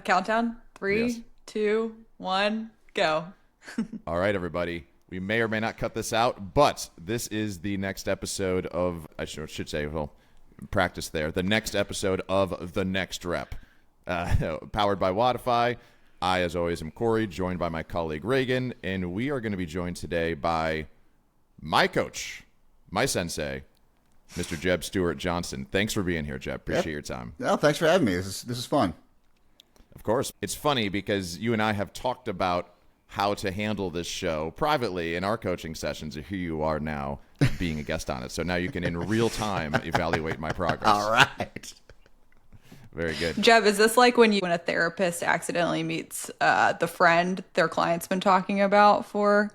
Countdown. Three, Yes. 2, 1, go. All right, everybody. We may or may not cut this out, but this is the next episode of, I should say, well, practice there, the next episode of The Next Rep, powered by Wodify. I, as always, am Cory, joined by my colleague Reganne, and we are going to be joined today by my coach, my sensei, Mr. Jeb Stuart Johnston. Thanks for being here, Jeb. Appreciate your time. No, thanks for having me. This is fun. Of course. It's funny because you and I have talked about how to handle this show privately in our coaching sessions. Here you are now being a guest on it. So now you can, in real time, evaluate my progress. All right. Very good. Jeb, is this like when a therapist accidentally meets the friend their client's been talking about for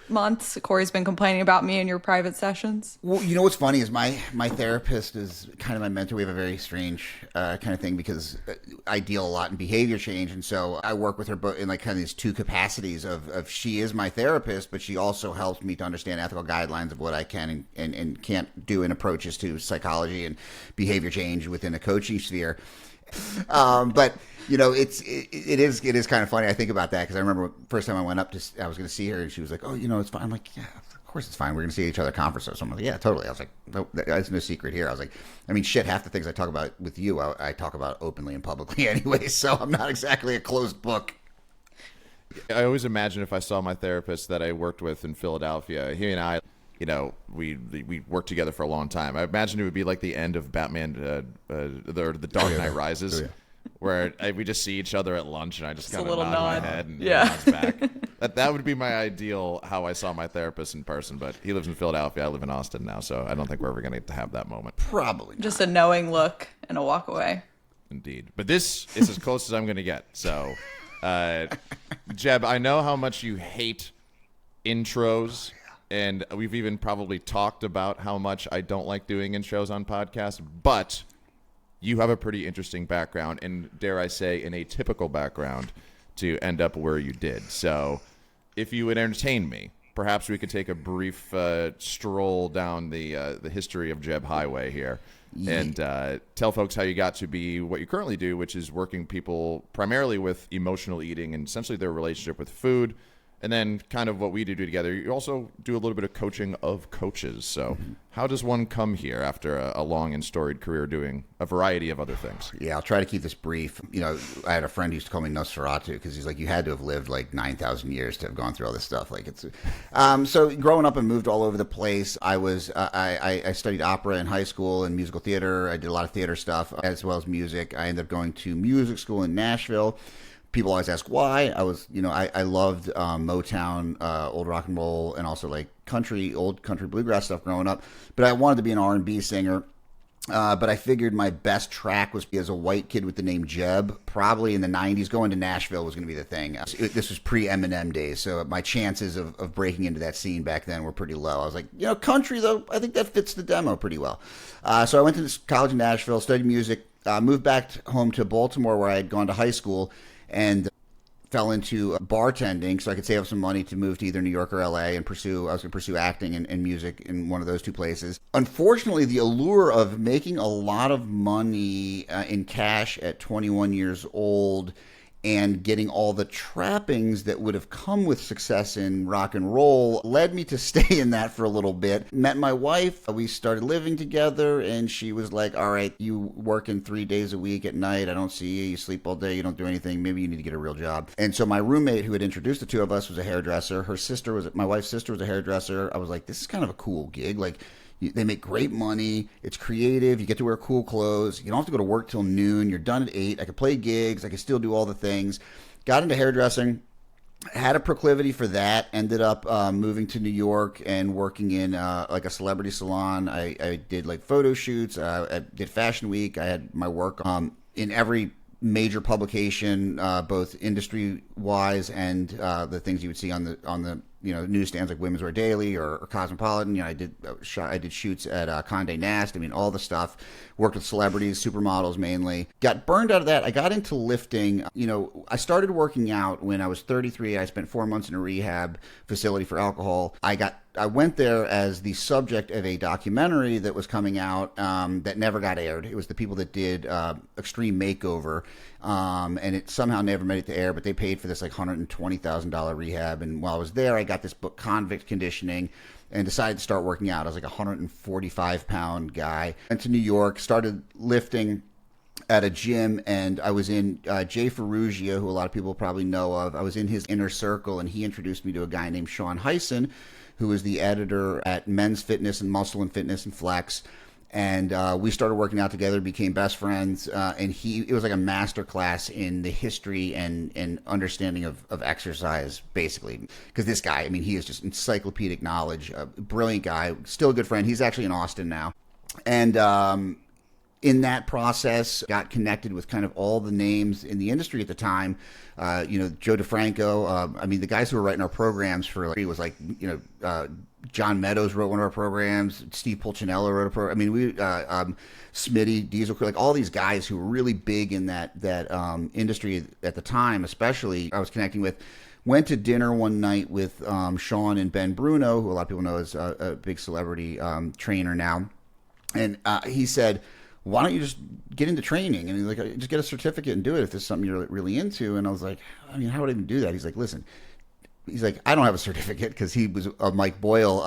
months? Cory's been complaining about me in your private sessions. Well, you know what's funny is my therapist is kind of my mentor. We have a very strange kind of thing because I deal a lot in behavior change, and so I work with her both in like kind of these two capacities of she is my therapist, but she also helps me to understand ethical guidelines of what I can and can't do in approaches to psychology and behavior change within a coaching sphere. But you know, it is kind of funny. I think about that because I remember first time I went up I was going to see her, and she was like, "Oh, you know, it's fine." I'm like, "Yeah, of course it's fine. We're going to see each other at conferences." So I'm like, "Yeah, totally." I was like, "No, there's no secret here." I was like, "I mean, shit, half the things I talk about with you, I talk about openly and publicly anyway. So I'm not exactly a closed book." I always imagine if I saw my therapist that I worked with in Philadelphia, he and I, you know, we worked together for a long time. I imagine it would be like the end of Batman, the Dark Knight Rises. Oh, yeah. Where we just see each other at lunch, and I just kind of nod my head and nods back. That would be my ideal how I saw my therapist in person. But he lives in Philadelphia. I live in Austin now, so I don't think we're ever going to have that moment. Probably not. Just a knowing look and a walk away. Indeed. But this is as close as I'm going to get. So, Jeb, I know how much you hate intros. And we've even probably talked about how much I don't like doing intros on podcasts. But you have a pretty interesting background, and dare I say, an atypical background to end up where you did. So if you would entertain me, perhaps we could take a brief stroll down the history of Jeb Highway here and tell folks how you got to be what you currently do, which is working people primarily with emotional eating and essentially their relationship with food. And then kind of what we do together, you also do a little bit of coaching of coaches. So how does one come here after a long and storied career doing a variety of other things? Yeah, I'll try to keep this brief. You know, I had a friend who used to call me Nosferatu because he's like, you had to have lived like 9,000 years to have gone through all this stuff. Like it's, so growing up and moved all over the place. I studied opera in high school and musical theater. I did a lot of theater stuff as well as music. I ended up going to music school in Nashville. People always ask why. I loved Motown, old rock and roll, and also like old country bluegrass stuff growing up. But I wanted to be an R&B singer. But I figured my best track was as a white kid with the name Jeb. Probably in the 90s, going to Nashville was going to be the thing. This was pre-Eminem days, so my chances of breaking into that scene back then were pretty low. I was like, you know, country, though, I think that fits the demo pretty well. So I went to this college in Nashville, studied music, moved back home to Baltimore where I had gone to high school, and fell into bartending so I could save up some money to move to either New York or LA and I was going to pursue acting and music in one of those two places. Unfortunately, the allure of making a lot of money in cash at 21 years old and getting all the trappings that would have come with success in rock and roll led me to stay in that for a little bit. Met my wife, we started living together, and she was like, all right, you working 3 days a week at night, I don't see you, you sleep all day, you don't do anything, maybe you need to get a real job. And so my roommate who had introduced the two of us was a hairdresser. My wife's sister was a hairdresser. I was like, this is kind of a cool gig. Like, they make great money. It's creative. You get to wear cool clothes. You don't have to go to work till noon. You're done at 8. I could play gigs. I could still do all the things. Got into hairdressing. Had a proclivity for that. Ended up moving to New York and working in like a celebrity salon. I did like photo shoots. I did Fashion Week. I had my work in every major publication, both industry-wise and the things you would see on the newsstands like Women's Wear Daily or Cosmopolitan. I did shoots at Condé Nast. I mean, all the stuff. Worked with celebrities, supermodels mainly. Got burned out of that. I got into lifting. I started working out when I was 33. I spent 4 months in a rehab facility for alcohol. I got I went there as the subject of a documentary that was coming out that never got aired. It was the people that did Extreme Makeover, and it somehow never made it to air, but they paid for this like $120,000 rehab. And while I was there, I got this book, Convict Conditioning, and decided to start working out. I was like a 145-pound guy. Went to New York, started lifting at a gym, and I was in Jay Ferrugia, who a lot of people probably know of. I was in his inner circle, and he introduced me to a guy named Sean Hyson, who is the editor at Men's Fitness and Muscle and Fitness and Flex. And we started working out together, became best friends, and it was like a master class in the history and understanding of exercise, basically. Because this guy, I mean, he is just encyclopedic knowledge, a brilliant guy, still a good friend. He's actually in Austin now. And in that process, got connected with kind of all the names in the industry at the time. Joe DeFranco. I mean, the guys who were writing our programs for like, it was like, John Meadows wrote one of our programs. Steve Pulcinella wrote a program. I mean, Smitty, Diesel, like all these guys who were really big in that industry at the time, especially I was connecting with. Went to dinner one night with Sean and Ben Bruno, who a lot of people know is a big celebrity trainer now. And he said, why don't you just get into training? And he's like, just get a certificate and do it if there's something you're really into. And I was like, I mean, how would I even do that? He's like, listen, I don't have a certificate, because he was a Mike Boyle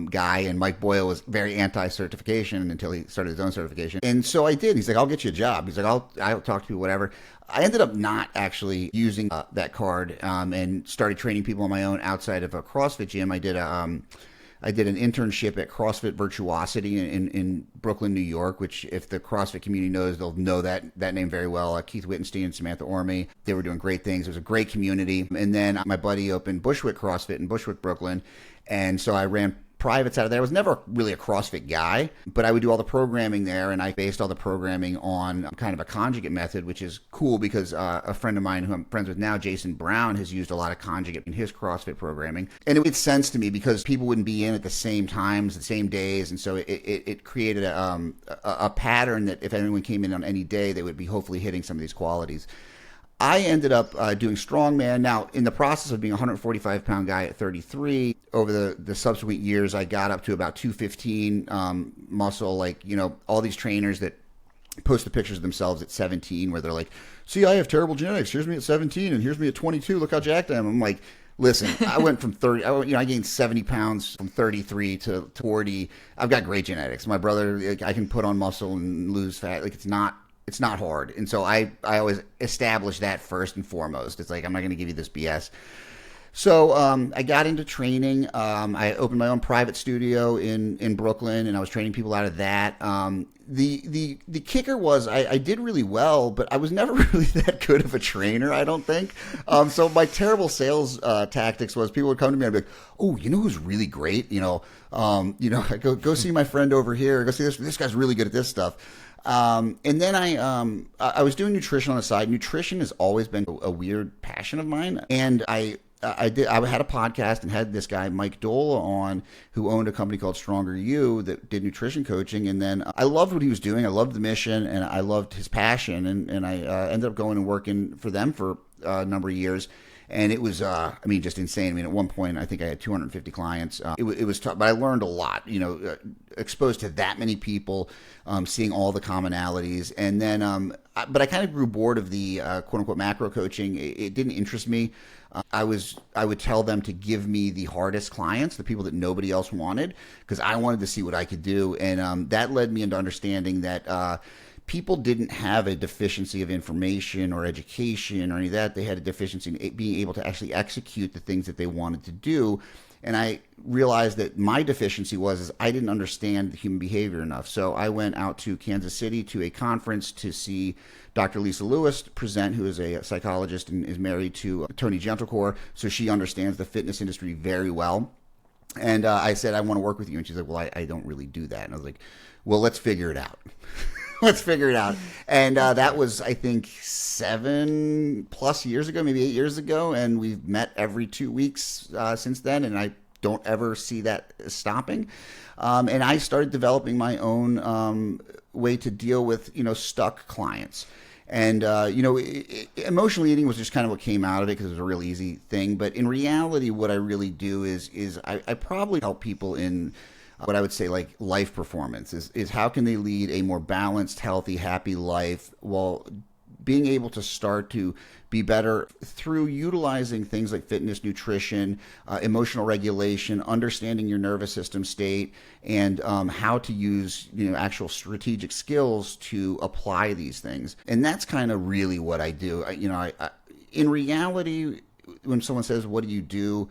guy, and Mike Boyle was very anti-certification until he started his own certification. And so I did. He's like, I'll get you a job. He's like, I'll talk to you, whatever. I ended up not actually using that card and started training people on my own outside of a CrossFit gym. I did an internship at CrossFit Virtuosity in Brooklyn, New York, which if the CrossFit community knows, they'll know that name very well. Keith Wittenstein and Samantha Orme, they were doing great things. It was a great community. And then my buddy opened Bushwick CrossFit in Bushwick, Brooklyn. And so I ran privates out of there. I was never really a CrossFit guy, but I would do all the programming there, and I based all the programming on kind of a conjugate method, which is cool because a friend of mine who I'm friends with now, Jason Brown, has used a lot of conjugate in his CrossFit programming. And it made sense to me because people wouldn't be in at the same times, the same days, and so it created a pattern that if anyone came in on any day, they would be hopefully hitting some of these qualities. I ended up doing Strongman. Now, in the process of being a 145-pound guy at 33, over the subsequent years, I got up to about 215 muscle. Like, all these trainers that post the pictures of themselves at 17 where they're like, see, I have terrible genetics. Here's me at 17, and here's me at 22. Look how jacked I am. I'm like, listen, I went from 30, I gained 70 pounds from 33 to 40. I've got great genetics. My brother, I can put on muscle and lose fat. Like, it's not hard. And so I always establish that first and foremost. It's like, I'm not going to give you this BS. So I got into training. I opened my own private studio in Brooklyn, and I was training people out of that. The kicker was I did really well, but I was never really that good of a trainer, I don't think. So my terrible sales tactics was people would come to me and I'd be like, oh, you know who's really great? I go see my friend over here. Go see this guy's really good at this stuff. And then I was doing nutrition on the side. Nutrition has always been a weird passion of mine. And I had a podcast and had this guy, Mike Dola, on, who owned a company called Stronger You that did nutrition coaching. And then I loved what he was doing. I loved the mission and I loved his passion. And I ended up going and working for them for a number of years. And it was, just insane. At one point, I think I had 250 clients. It was tough, but I learned a lot, exposed to that many people, seeing all the commonalities. And then, but I kind of grew bored of the quote unquote macro coaching. It didn't interest me. I would tell them to give me the hardest clients, the people that nobody else wanted, because I wanted to see what I could do. And that led me into understanding that people didn't have a deficiency of information or education or any of that. They had a deficiency in being able to actually execute the things that they wanted to do. And I realized that my deficiency was I didn't understand the human behavior enough. So I went out to Kansas City to a conference to see Dr. Lisa Lewis present, who is a psychologist and is married to Tony Gentlecore. So she understands the fitness industry very well. And I said, I want to work with you. And she's like, well, I don't really do that. And I was like, well, let's figure it out. Let's figure it out. And that was, I think, 7+ years ago, maybe 8 years ago. And we've met every 2 weeks since then. And I don't ever see that stopping. And I started developing my own way to deal with, stuck clients. And, emotional eating was just kind of what came out of it because it was a real easy thing. But in reality, what I really do is I probably help people in what I would say like life performance is how can they lead a more balanced, healthy, happy life while being able to start to be better through utilizing things like fitness, nutrition, emotional regulation, understanding your nervous system state, and how to use actual strategic skills to apply these things. And that's kind of really what I do. In reality, when someone says, "What do you do?"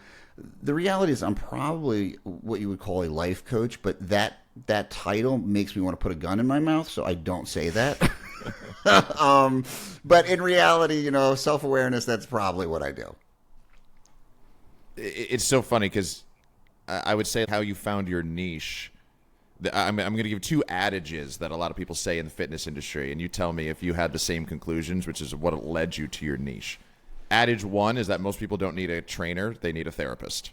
the reality is I'm probably what you would call a life coach, but that title makes me want to put a gun in my mouth, so I don't say that. But in reality, self-awareness, that's probably what I do. It's so funny because I would say how you found your niche. I'm going to give 2 adages that a lot of people say in the fitness industry, and you tell me if you had the same conclusions, which is what led you to your niche. Adage 1 is that most people don't need a trainer, they need a therapist.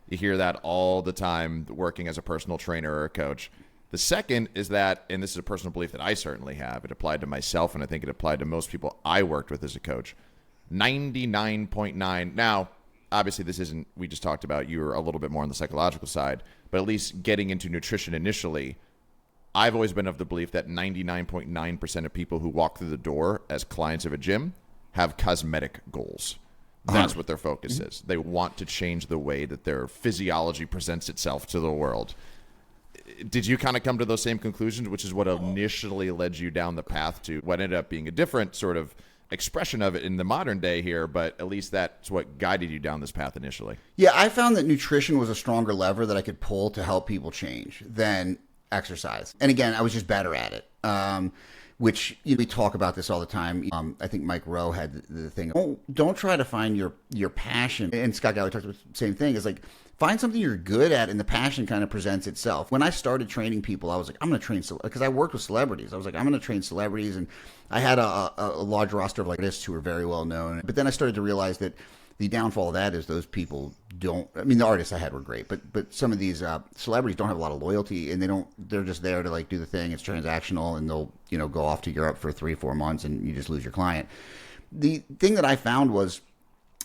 You hear that all the time working as a personal trainer or a coach. The second is that, and this is a personal belief that I certainly have, it applied to myself and I think it applied to most people I worked with as a coach, 99.9. Now, obviously this isn't, we just talked about you're a little bit more on the psychological side, but at least getting into nutrition initially, I've always been of the belief that 99.9% of people who walk through the door as clients of a gym have cosmetic goals. That's what their focus is. They want to change the way that their physiology presents itself to the world. Did you kind of come to those same conclusions, which is what initially led you down the path to what ended up being a different sort of expression of it in the modern day here, but at least that's what guided you down this path initially? Yeah, I found that nutrition was a stronger lever that I could pull to help people change than exercise. And again, I was just better at it. Which we talk about this all the time. I think Mike Rowe had the thing. Don't try to find your passion. And Scott Galloway talks about the same thing. It's like find something you're good at, and the passion kind of presents itself. When I started training people, I was like, I'm going to train because I worked with celebrities. I was like, I'm going to train celebrities, and I had a large roster of like artists who were very well known. But then I started to realize that the downfall of that is those people don't. I mean, the artists I had were great, but some of these celebrities don't have a lot of loyalty, and they're just there to like do the thing. It's transactional, and they'll go off to Europe for 3-4 months, and you just lose your client. The thing that I found was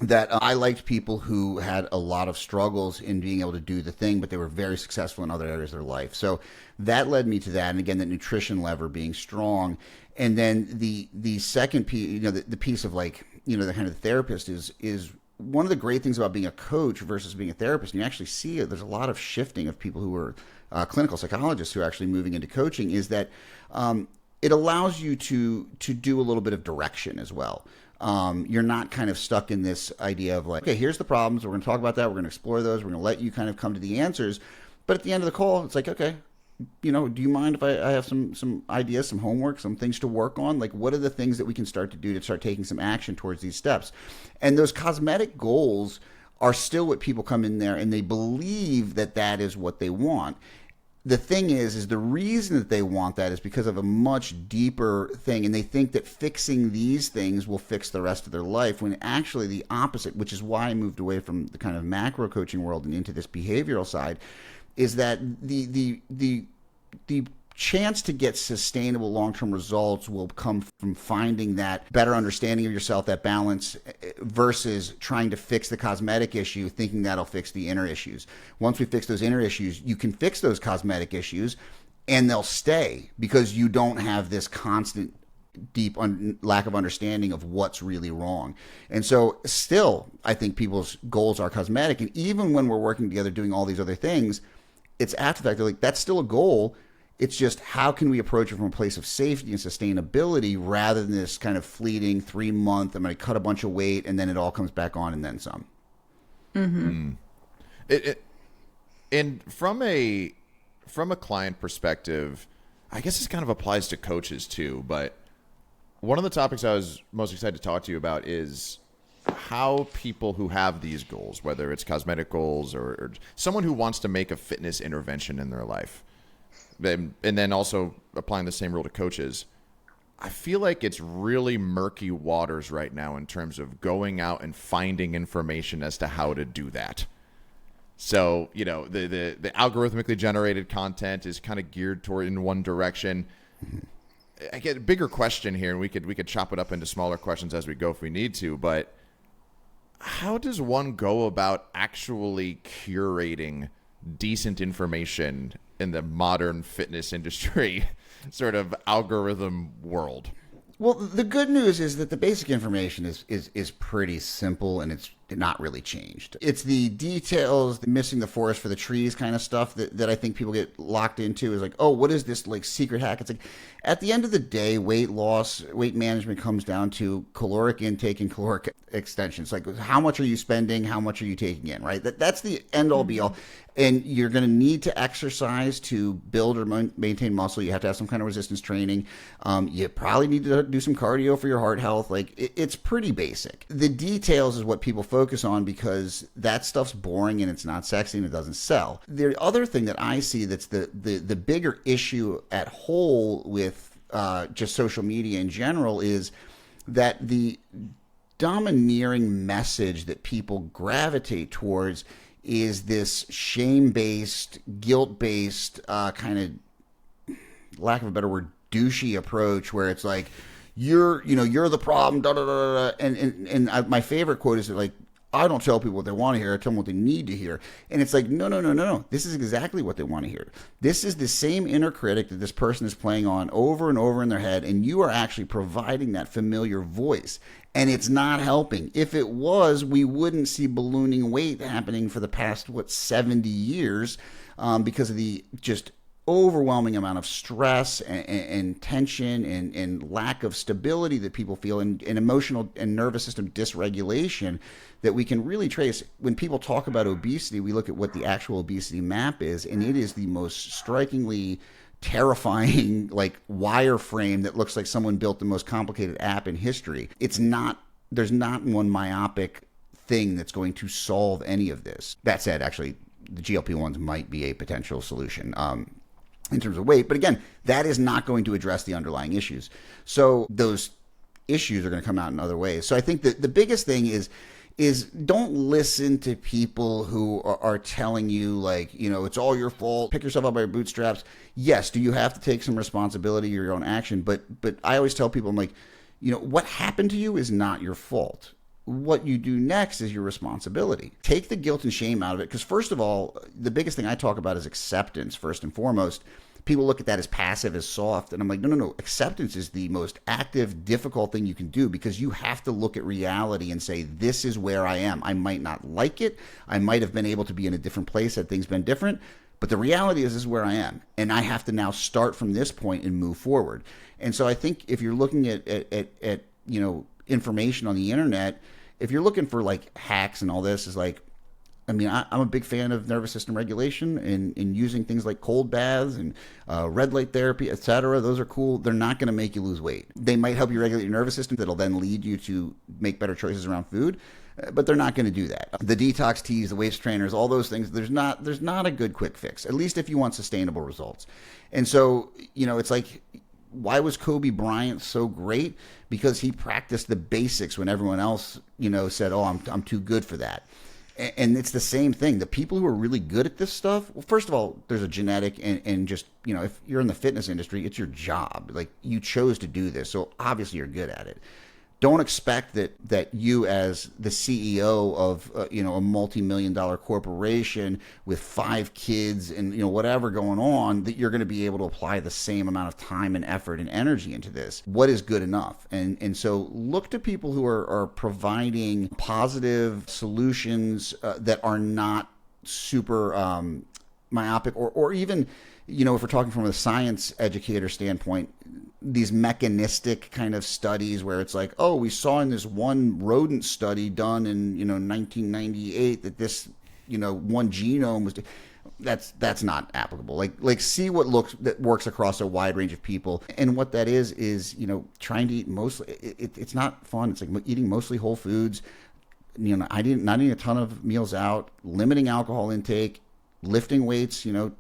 that I liked people who had a lot of struggles in being able to do the thing, but they were very successful in other areas of their life. So that led me to that, and again, that nutrition lever being strong. And then the second piece, the piece of like the kind of therapist is one of the great things about being a coach versus being a therapist, and you actually see it, there's a lot of shifting of people who are clinical psychologists who are actually moving into coaching, is that it allows you to do a little bit of direction as well. You're not kind of stuck in this idea of like, okay, here's the problems, we're going to talk about that, we're going to explore those, we're going to let you kind of come to the answers. But at the end of the call, it's like, okay, do you mind if I have some ideas, some homework, some things to work on? Like, what are the things that we can start to do to start taking some action towards these steps? And those cosmetic goals are still what people come in there and they believe that that is what they want. The thing is the reason that they want that is because of a much deeper thing, and they think that fixing these things will fix the rest of their life, when actually the opposite, which is why I moved away from the kind of macro coaching world and into this behavioral side, is that the chance to get sustainable long-term results will come from finding that better understanding of yourself, that balance, versus trying to fix the cosmetic issue, thinking that'll fix the inner issues. Once we fix those inner issues, you can fix those cosmetic issues and they'll stay because you don't have this constant deep lack of understanding of what's really wrong. And so still, I think people's goals are cosmetic. And even when we're working together doing all these other things, it's after the fact, they're like, that's still a goal. It's just how can we approach it from a place of safety and sustainability rather than this kind of fleeting 3-month, I'm going to cut a bunch of weight and then it all comes back on and then some. Mm-hmm. And from a client perspective, I guess this kind of applies to coaches too, but one of the topics I was most excited to talk to you about is how people who have these goals, whether it's cosmetic goals or someone who wants to make a fitness intervention in their life, and then also applying the same rule to coaches, I feel like it's really murky waters right now in terms of going out and finding information as to how to do that. So, the algorithmically generated content is kind of geared toward in one direction. I get a bigger question here, and we could chop it up into smaller questions as we go if we need to, but how does one go about actually curating decent information in the modern fitness industry sort of algorithm world? Well, the good news is that the basic information is pretty simple, and it's not really changed. It's the details, the missing the forest for the trees kind of stuff that I think people get locked into, is like, oh, what is this like secret hack? It's like, at the end of the day, weight loss, weight management comes down to caloric intake and caloric extension. It's like, how much are you spending? How much are you taking in, right? That's the end all be all. And you're going to need to exercise to build or maintain muscle. You have to have some kind of resistance training. You probably need to do some cardio for your heart health. Like, it's pretty basic. The details is what people focus on because that stuff's boring and it's not sexy and it doesn't sell. The other thing that I see that's the bigger issue at whole with just social media in general is that the domineering message that people gravitate towards is this shame-based, guilt-based, kind of, lack of a better word, douchey approach where it's like, you're the problem, da da da da. And my favorite quote is like, I don't tell people what they want to hear. I tell them what they need to hear. And it's like, no. This is exactly what they want to hear. This is the same inner critic that this person is playing on over and over in their head, and you are actually providing that familiar voice. And it's not helping. If it was, we wouldn't see ballooning weight happening for the past, 70 years because of the just overwhelming amount of stress and tension and lack of stability that people feel and emotional and nervous system dysregulation that we can really trace. When people talk about obesity, we look at what the actual obesity map is, and it is the most strikingly terrifying like wireframe that looks like someone built the most complicated app in history. There's not one myopic thing that's going to solve any of this. That said, actually, the GLP-1s might be a potential solution in terms of weight. But again, that is not going to address the underlying issues. So those issues are going to come out in other ways. So I think that the biggest thing is don't listen to people who are telling you like, it's all your fault, pick yourself up by your bootstraps. Yes, do you have to take some responsibility for your own action? But I always tell people, I'm like, what happened to you is not your fault. What you do next is your responsibility. Take the guilt and shame out of it. Because first of all, the biggest thing I talk about is acceptance first and foremost. People look at that as passive, as soft. And I'm like, no. Acceptance is the most active, difficult thing you can do because you have to look at reality and say, this is where I am. I might not like it. I might have been able to be in a different place had things been different. But the reality is, this is where I am. And I have to now start from this point and move forward. And so I think if you're looking at information on the internet, if you're looking for like hacks and all this, is like, I'm a big fan of nervous system regulation and using things like cold baths and red light therapy, etc. Those are cool. They're not going to make you lose weight. They might help you regulate your nervous system. That'll then lead you to make better choices around food, but they're not going to do that. The detox teas, the waist trainers, all those things, there's not a good quick fix, at least if you want sustainable results. And so, it's like, why was Kobe Bryant so great? Because he practiced the basics when everyone else, said, oh, I'm too good for that. And it's the same thing. The people who are really good at this stuff, well, first of all, there's a genetic and just, if you're in the fitness industry, it's your job. Like, you chose to do this, so obviously you're good at it. Don't expect that you as the CEO of a multi-million-dollar corporation with 5 kids and whatever going on, that you're going to be able to apply the same amount of time and effort and energy into this. What is good enough? And so look to people who are providing positive solutions that are not super myopic or even, if we're talking from a science educator standpoint, these mechanistic kind of studies where it's like, oh, we saw in this one rodent study done in 1998 that this one genome was. That's not applicable. Like see that works across a wide range of people, and what that is trying to eat mostly. It's not fun. It's like eating mostly whole foods. Not eating a ton of meals out, limiting alcohol intake, lifting weights 2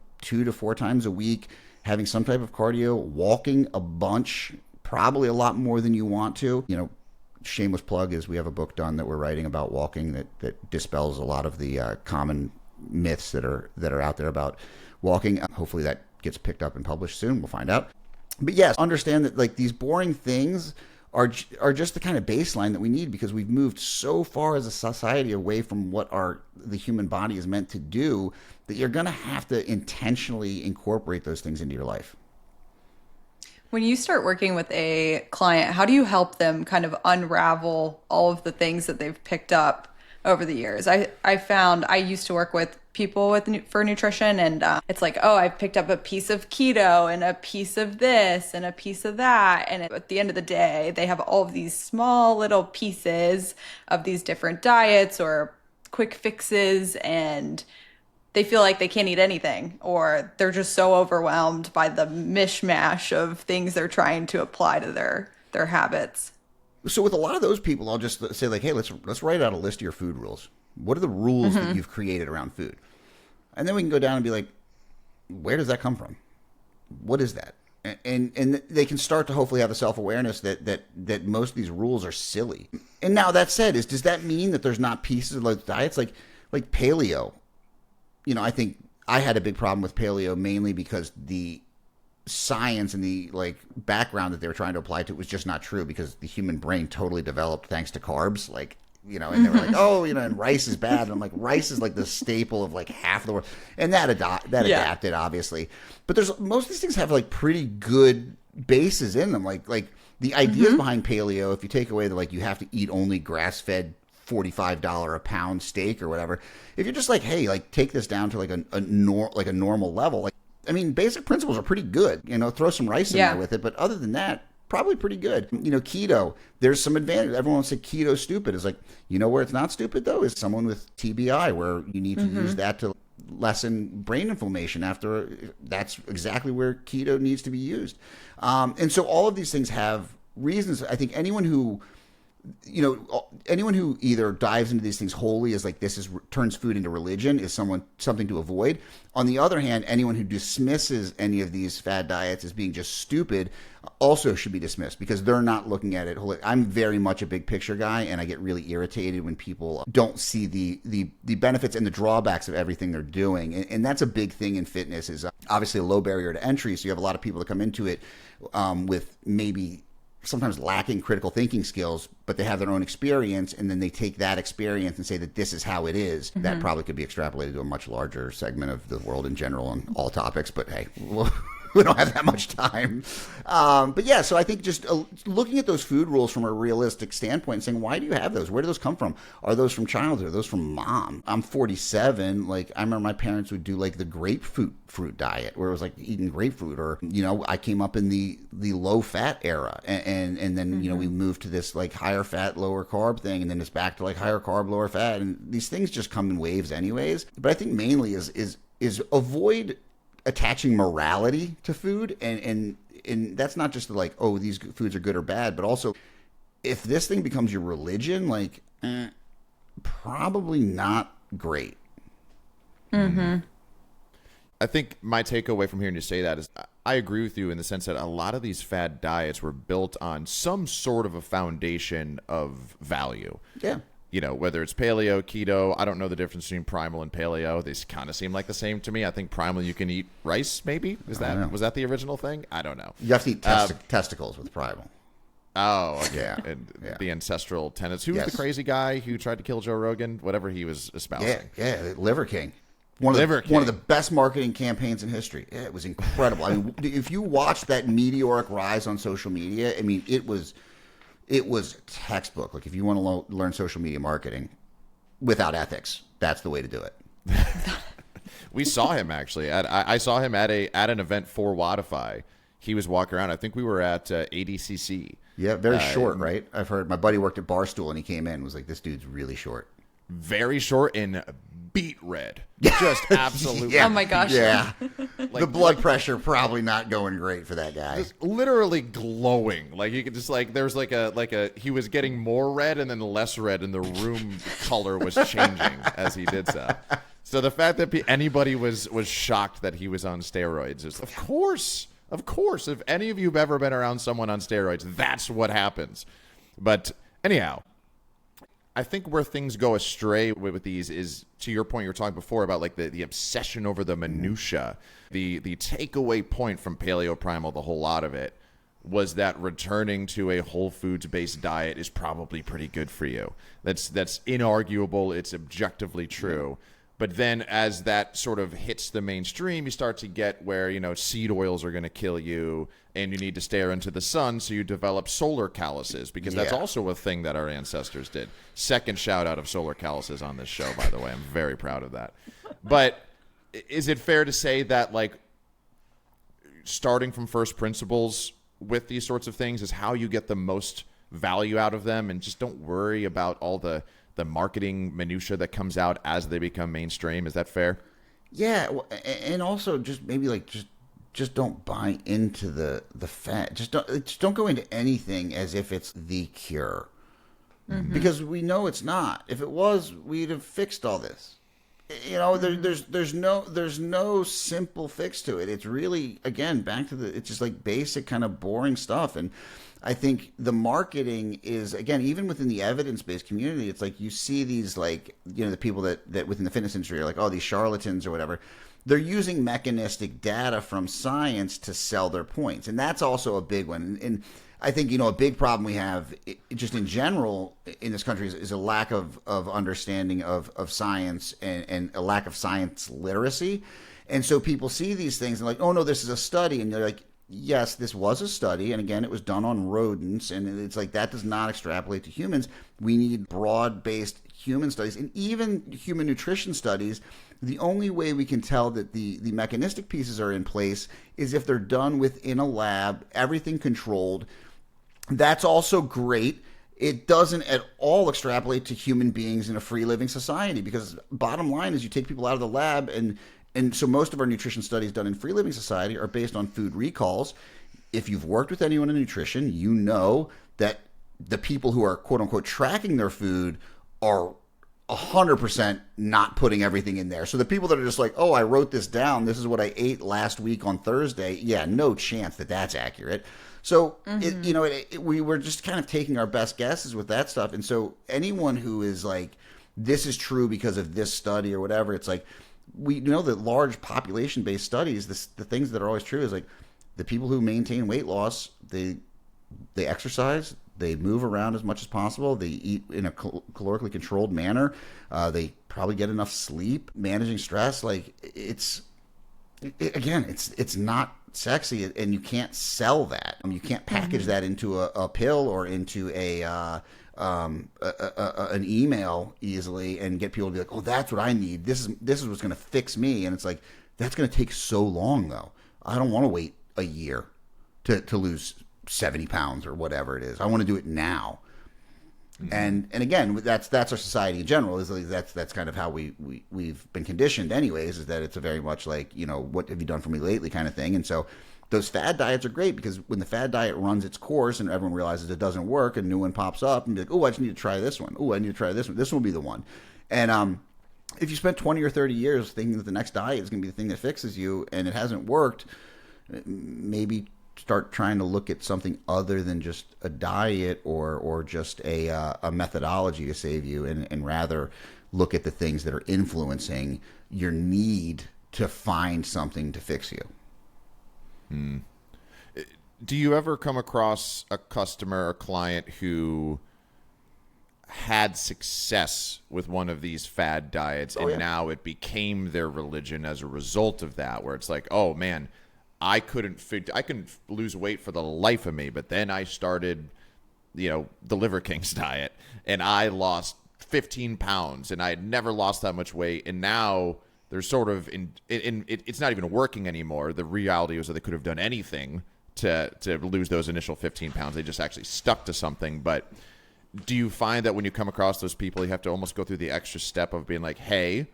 to 4 times a week. Having some type of cardio, walking a bunch, probably a lot more than you want to. Shameless plug is we have a book done that we're writing about walking that dispels a lot of the common myths that are out there about walking. Hopefully that gets picked up and published soon. We'll find out. But yes, understand that like these boring things are just the kind of baseline that we need, because we've moved so far as a society away from what the human body is meant to do, that you're going to have to intentionally incorporate those things into your life. When you start working with a client, how do you help them kind of unravel all of the things that they've picked up over the years? I found I used to work with people for nutrition, and it's like, oh, I've picked up a piece of keto and a piece of this and a piece of that. And at the end of the day, they have all of these small little pieces of these different diets or quick fixes, and they feel like they can't eat anything, or they're just so overwhelmed by the mishmash of things they're trying to apply to their habits. So with a lot of those people, I'll just say like, hey, let's write out a list of your food rules. What are the rules that you've created around food? And then we can go down and be like, where does that come from? What is that? And they can start to hopefully have a self-awareness that most of these rules are silly. And now that said, does that mean that there's not pieces of like diets like paleo? I think I had a big problem with paleo mainly because the science and the like background that they were trying to apply to it was just not true, because the human brain totally developed thanks to carbs. Like, and they were like, oh, and rice is bad. And I'm like, rice is like the staple of like half of the world. And that adapted, obviously. But most of these things have like pretty good bases in them. Like the ideas behind paleo, if you take away like you have to eat only grass-fed $45 a pound steak or whatever. If you're just like, hey, like take this down to like a normal level, like, I mean, basic principles are pretty good. Throw some rice in there with it, but other than that, probably pretty good. Keto, there's some advantage. Everyone wants to say keto stupid. It's like, where it's not stupid though is someone with TBI, where you need to use that to lessen brain inflammation after. That's exactly where keto needs to be used. And so all of these things have reasons. I think anyone who either dives into these things wholly as like turns food into religion is something to avoid. On the other hand, anyone who dismisses any of these fad diets as being just stupid also should be dismissed, because they're not looking at it wholly. I'm very much a big picture guy, and I get really irritated when people don't see the benefits and the drawbacks of everything they're doing. And that's a big thing in fitness, is obviously a low barrier to entry. So you have a lot of people that come into it with maybe sometimes lacking critical thinking skills, but they have their own experience, and then they take that experience and say that this is how it is. That probably could be extrapolated to a much larger segment of the world in general on all topics, but hey, we don't have that much time. But yeah, so I think just looking at those food rules from a realistic standpoint and saying, why do you have those? Where do those come from? Are those from childhood? Are those from mom? I'm 47. Like, I remember my parents would do like the grapefruit diet, where it was like eating grapefruit, or, I came up in the low fat era, and then, we moved to this like higher fat, lower carb thing, and then it's back to like higher carb, lower fat. And these things just come in waves anyways. But I think mainly is avoid attaching morality to food, and that's not just like, oh, these foods are good or bad, but also if this thing becomes your religion, like probably not great. I think my takeaway from hearing you say that is I agree with you in the sense that a lot of these fad diets were built on some sort of a foundation of value. Yeah. Whether it's paleo, keto, I don't know the difference between primal and paleo. They kind of seem like the same to me. I think primal, you can eat rice, maybe. Was that the original thing? I don't know. You have to eat testicles with primal. Oh, okay. Yeah. And the ancestral tenets. Who was the crazy guy who tried to kill Joe Rogan? Whatever he was espousing. Yeah, Liver King. One of the best marketing campaigns in history. Yeah, it was incredible. I mean, if you watch that meteoric rise on social media, I mean, it was textbook. Like, if you want to learn social media marketing without ethics, that's the way to do it. We saw him actually. I saw him at an event for Wodify. He was walking around. I think we were at ADCC. Yeah, very short, right? I've heard. My buddy worked at Barstool, and he came in and was like, "This dude's really short." Very short and beet red. Just absolutely. Oh my gosh. Yeah. The blood pressure probably not going great for that guy. Just literally glowing. Like, you could just there's like a he was getting more red and then less red, and the room color was changing as he did so. So the fact that anybody was shocked that he was on steroids is, of course, if any of you have ever been around someone on steroids, that's what happens. But anyhow, I think where things go astray with these is, to your point you were talking before about like the obsession over the minutia. The takeaway point from Paleo Primal, the whole lot of it, was that returning to a whole foods based diet is probably pretty good for you. That's inarguable. It's objectively true. But then as that sort of hits the mainstream, you start to get where, you know, seed oils are going to kill you and you need to stare into the sun, so you develop solar calluses, because that's also a thing that our ancestors did. Second shout out of solar calluses on this show, by the way. I'm very proud of that. But is it fair to say that, like, starting from first principles with these sorts of things is how you get the most value out of them, and just don't worry about all the marketing minutia that comes out as they become mainstream? Is that fair? Yeah, and also just maybe like just don't buy into the fad. Just don't go into anything as if it's the cure, because we know it's not. If it was, we'd have fixed all this. You know, there's no simple fix to it. It's really, again, back to it's just like basic kind of boring stuff. And I think the marketing is, again, even within the evidence-based community, it's like you see these, like, you know, the people that within the fitness industry are like, oh, these charlatans or whatever. They're using mechanistic data from science to sell their points. And that's also a big one. And I think, you know, a big problem we have just in general in this country is a lack of understanding of science and a lack of science literacy. And so people see these things and like, oh, no, this is a study. And they're like, yes, this was a study. And again, it was done on rodents. And it's like, that does not extrapolate to humans. We need broad-based human studies. And even human nutrition studies, the only way we can tell that the mechanistic pieces are in place is if they're done within a lab, everything controlled. That's also great. It doesn't at all extrapolate to human beings in a free living society, because bottom line is you take people out of the lab, and so most of our nutrition studies done in free living society are based on food recalls. If you've worked with anyone in nutrition, you know that the people who are quote unquote tracking their food are 100% not putting everything in there. So the people that are just like, oh, I wrote this down, this is what I ate last week on Thursday, yeah, no chance that that's accurate. So, we were just kind of taking our best guesses with that stuff. And so anyone who is like, this is true because of this study or whatever, it's like, we know that large population-based studies, the things that are always true is like the people who maintain weight loss, they exercise, they move around as much as possible, they eat in a calorically controlled manner, they probably get enough sleep, managing stress. Like it's not sexy, and you can't sell that. I mean, you can't package that into a pill or into an email easily and get people to be like, oh, that's what I need. This is what's going to fix me. And it's like, that's going to take so long though. I don't want to wait a year to lose 70 pounds or whatever it is. I want to do it now. And again, that's our society in general. Is like that's kind of how we've been conditioned, anyways. Is that it's a very much like, you know, what have you done for me lately kind of thing. And so those fad diets are great, because when the fad diet runs its course and everyone realizes it doesn't work, a new one pops up and be like, oh, I just need to try this one. Oh, I need to try this one. This one will be the one. And if you spent 20 or 30 years thinking that the next diet is going to be the thing that fixes you and it hasn't worked, maybe start trying to look at something other than just a diet or just a methodology to save you, and rather look at the things that are influencing your need to find something to fix you. Do you ever come across a customer or client who had success with one of these fad diets now it became their religion as a result of that, where it's like, oh man, I couldn't lose weight for the life of me, but then I started, the Liver King's diet, and I lost 15 pounds, and I had never lost that much weight, and now they're sort of it's not even working anymore. The reality was that they could have done anything to lose those initial 15 pounds. They just actually stuck to something. But do you find that when you come across those people, you have to almost go through the extra step of being like, hey,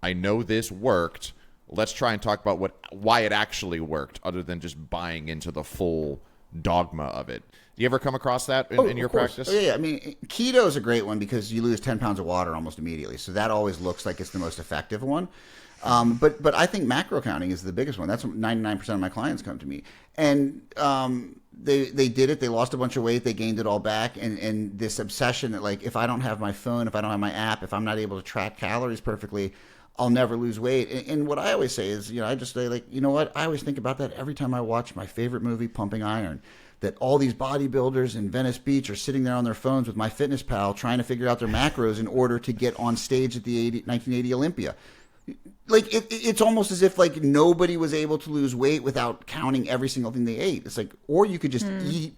I know this worked. Let's try and talk about why it actually worked, other than just buying into the full dogma of it. Do you ever come across that in your practice? Oh, yeah. I mean, keto is a great one because you lose 10 pounds of water almost immediately. So that always looks like it's the most effective one. But I think macro counting is the biggest one. That's what 99% of my clients come to me. And they did it. They lost a bunch of weight. They gained it all back. And this obsession that, like, if I don't have my phone, if I don't have my app, if I'm not able to track calories perfectly, I'll never lose weight. And what I always say is, I just say, like, you know what? I always think about that every time I watch my favorite movie, Pumping Iron, that all these bodybuilders in Venice Beach are sitting there on their phones with MyFitnessPal trying to figure out their macros in order to get on stage at the 1980 Olympia. Like, it's almost as if, like, nobody was able to lose weight without counting every single thing they ate. It's like, or you could just eat,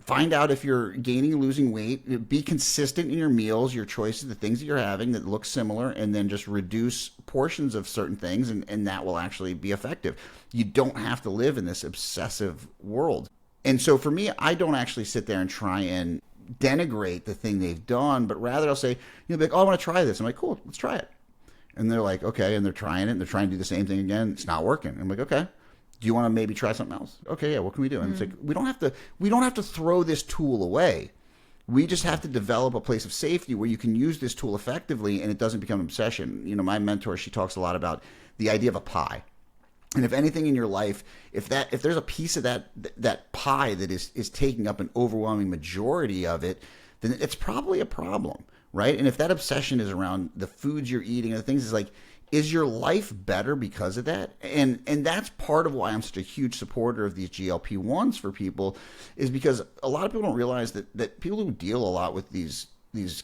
find out if you're gaining or losing weight, be consistent in your meals, your choices, the things that you're having that look similar, and then just reduce portions of certain things, and that will actually be effective. You don't have to live in this obsessive world. And so for me, I don't actually sit there and try and denigrate the thing they've done, but rather I'll say, like, oh, I want to try this. I'm like, cool, let's try it. And they're like, okay, and they're trying it, and they're trying to do the same thing again. It's not working. I'm like, okay, do you want to maybe try something else? Okay, yeah, what can we do? And it's like, we don't have to throw this tool away. We just have to develop a place of safety where you can use this tool effectively and it doesn't become an obsession. My mentor, she talks a lot about the idea of a pie. And if anything in your life, if there's a piece of that pie that is taking up an overwhelming majority of it, then it's probably a problem, right? And if that obsession is around the foods you're eating and the things, is like, is your life better because of that? And that's part of why I'm such a huge supporter of these GLP-1s for people, is because a lot of people don't realize that people who deal a lot with these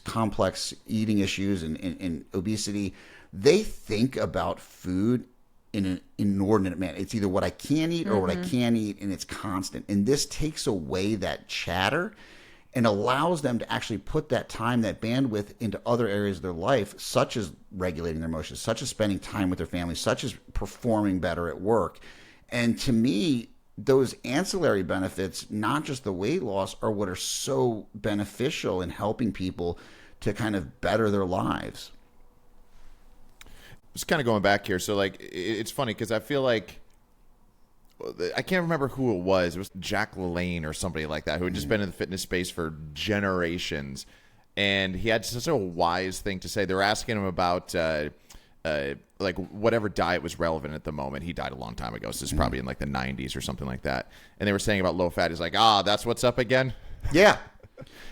complex eating issues and obesity, they think about food in an inordinate manner. It's either what I can eat or what I can't eat, and it's constant. And this takes away that chatter and allows them to actually put that time, that bandwidth, into other areas of their life, such as regulating their emotions, such as spending time with their family, such as performing better at work. And to me, those ancillary benefits, not just the weight loss, are what are so beneficial in helping people to kind of better their lives. Just kind of going back here. So, like, it's funny because I feel like I can't remember who it was. It was Jack LaLanne or somebody like that who had just been in the fitness space for generations. And he had such a wise thing to say. They were asking him about like whatever diet was relevant at the moment. He died a long time ago, so it's probably in like the 90s or something like that. And they were saying about low fat. He's like, that's what's up again? Yeah.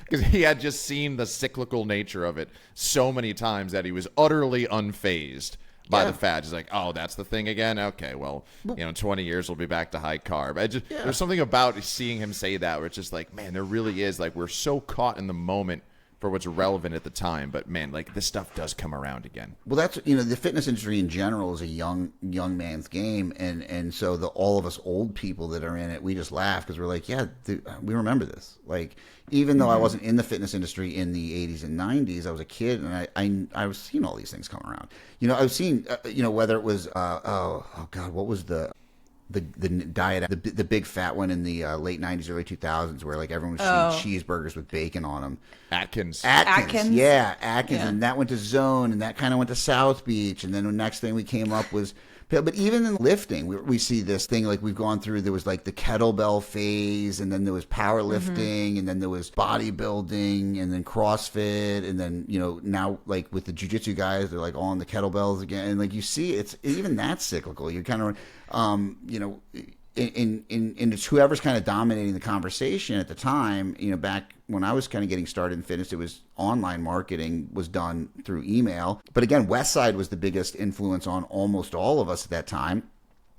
Because he had just seen the cyclical nature of it so many times that he was utterly unfazed by the fad. He's like, that's the thing again? Okay, well, 20 years we'll be back to high carb. There's something about seeing him say that where it's just like, man, there really is, like, we're so caught in the moment for what's relevant at the time, but man, like, this stuff does come around again. Well, that's, the fitness industry in general is a young man's game, and so all of us old people that are in it, we just laugh because we're like, we remember this. Like, even though I wasn't in the fitness industry in the 80s and 90s, I was a kid, and I was seeing all these things come around. I was seeing, whether it was, what was the diet, the big fat one in the late 90s, early 2000s, where, like, everyone was eating cheeseburgers with bacon on them. Atkins. Yeah, Atkins. Yeah. And that went to Zone, and that kind of went to South Beach. And then the next thing we came up was, but even in lifting, we see this thing, like, we've gone through, there was like the kettlebell phase, and then there was powerlifting, and then there was bodybuilding, and then CrossFit, and then, now, like, with the jiu-jitsu guys, they're like all on the kettlebells again. And, like, you see, it's even that's cyclical. You're kind of, it's whoever's kind of dominating the conversation at the time. Back when I was kind of getting started in fitness, it was online marketing was done through email. But again, Westside was the biggest influence on almost all of us at that time,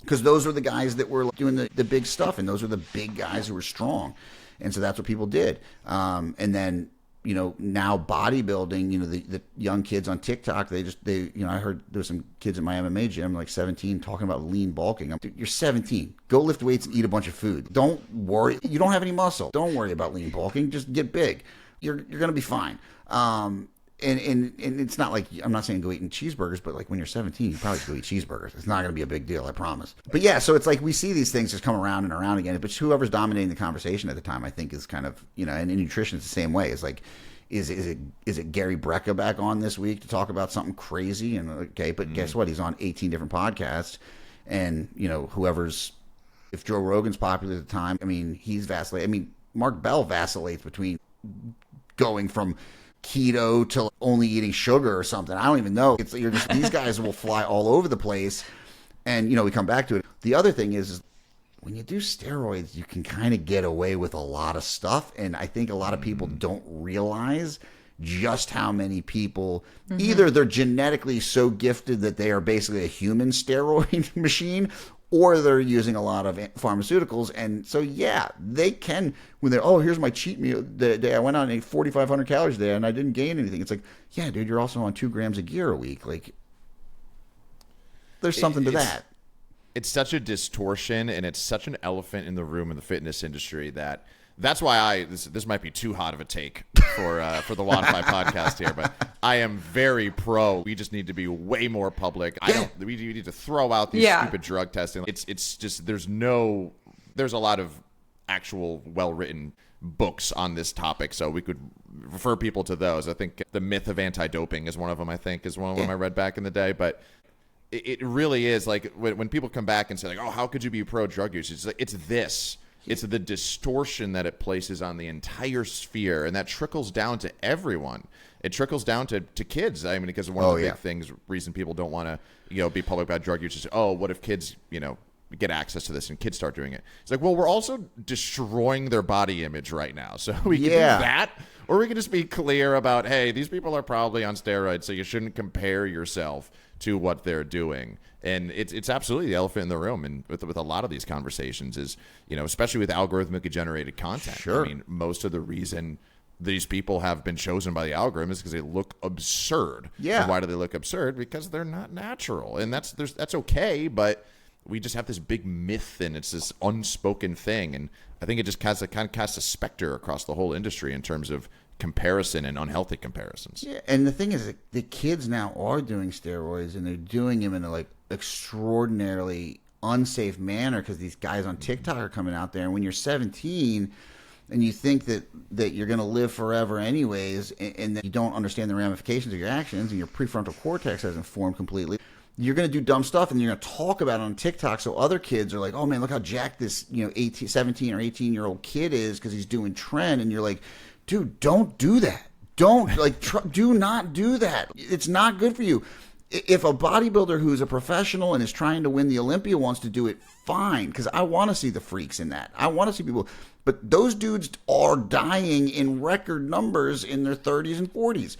because those were the guys that were doing the big stuff, and those were the big guys who were strong. And so that's what people did. And then, now bodybuilding, the young kids on TikTok, I heard there was some kids at my MMA gym, like 17, talking about lean bulking. Dude, you're 17. Go lift weights and eat a bunch of food. Don't worry. You don't have any muscle. Don't worry about lean bulking. Just get big. You're going to be fine. And it's not like, I'm not saying go eating cheeseburgers, but like when you're 17, you probably should go eat cheeseburgers. It's not going to be a big deal, I promise. But yeah, so it's like we see these things just come around and around again. But whoever's dominating the conversation at the time, I think, is kind of, and in nutrition it's the same way. It's like, is it Gary Brecka back on this week to talk about something crazy? And okay, but guess what? He's on 18 different podcasts, and if Joe Rogan's popular at the time, he's vacillating. Mark Bell vacillates between going from keto to only eating sugar or something. I don't even know. These guys will fly all over the place. And, we come back to it. The other thing is when you do steroids, you can kind of get away with a lot of stuff. And I think a lot of people don't realize just how many people, either they're genetically so gifted that they are basically a human steroid machine, or they're using a lot of pharmaceuticals. And so, yeah, they can, when they're, here's my cheat meal. The day I went on and ate 4,500 calories there and I didn't gain anything. It's like, yeah, dude, you're also on 2 grams of gear a week. Like, there's something to that. It's such a distortion, and it's such an elephant in the room in the fitness industry that's why this might be too hot of a take for the Wodify podcast here, but I am very pro. We just need to be way more public. We need to throw out these stupid drug testing. It's just there's a lot of actual well-written books on this topic, so we could refer people to those. I think The Myth of Anti-Doping is one of them. I think is one of them I read back in the day, but. It really is like when people come back and say like, oh, how could you be pro drug use? It's like, it's the distortion that it places on the entire sphere, and that trickles down to everyone. It trickles down to kids. I mean, because one of the big reason people don't want to, be public about drug use is, what if kids, get access to this and kids start doing it? It's like, well, we're also destroying their body image right now. So we can do that, or we can just be clear about, hey, these people are probably on steroids, so you shouldn't compare yourself to what they're doing. And it's absolutely the elephant in the room, and with a lot of these conversations is, especially with algorithmically generated content. Sure. I mean, most of the reason these people have been chosen by the algorithm is because they look absurd. Yeah. And why do they look absurd? Because they're not natural, and that's okay, but we just have this big myth, and it's this unspoken thing, and I think it just kind of casts a specter across the whole industry in terms of comparison and unhealthy comparisons. Yeah, and the thing is, the kids now are doing steroids, and they're doing them in a extraordinarily unsafe manner because these guys on TikTok are coming out there. And when you're 17 and you think that you're going to live forever anyways, and that you don't understand the ramifications of your actions, and your prefrontal cortex hasn't formed completely, you're going to do dumb stuff, and you're going to talk about it on TikTok. So other kids are like, oh man, look how jacked this 17 or 18-year-old kid is because he's doing trend. And you're like, dude, don't do that. Don't do not do that. It's not good for you. If a bodybuilder who's a professional and is trying to win the Olympia wants to do it, fine, because I want to see the freaks in that. I want to see people. But those dudes are dying in record numbers in their 30s and 40s.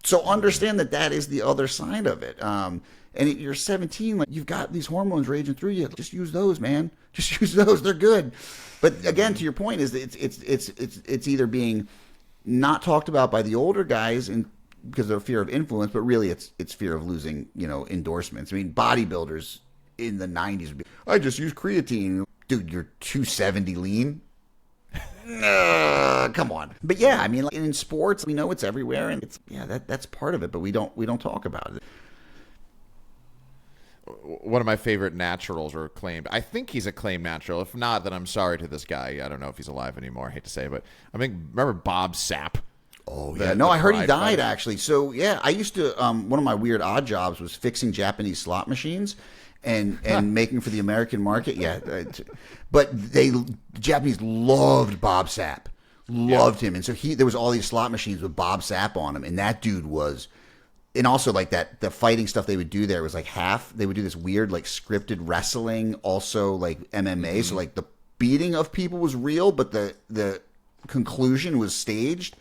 So understand that is the other side of it. And you're 17, you've got these hormones raging through you. Just use those, man. Just use those. They're good. But again, to your point, is that it's either being not talked about by the older guys because of fear of influence, but really it's fear of losing, endorsements. I mean, bodybuilders in the 90s would be, I just use creatine. Dude, you're 270 lean. Come on. But yeah, I mean, in sports, we know it's everywhere, and that's part of it, but we don't talk about it. One of my favorite naturals, or claimed, I think he's a claimed natural. If not, then I'm sorry to this guy. I don't know if he's alive anymore. I hate to say it, but remember Bob Sapp? Oh, yeah. No, I heard he died, actually. So, yeah, I used to, one of my weird odd jobs was fixing Japanese slot machines and making for the American market. Yeah. But Japanese loved Bob Sapp. Loved him. And so there was all these slot machines with Bob Sapp on them. And that dude was... And also, the fighting stuff they would do there was half. They would do this weird, scripted wrestling, also MMA. Mm-hmm. So, the beating of people was real, but the conclusion was staged.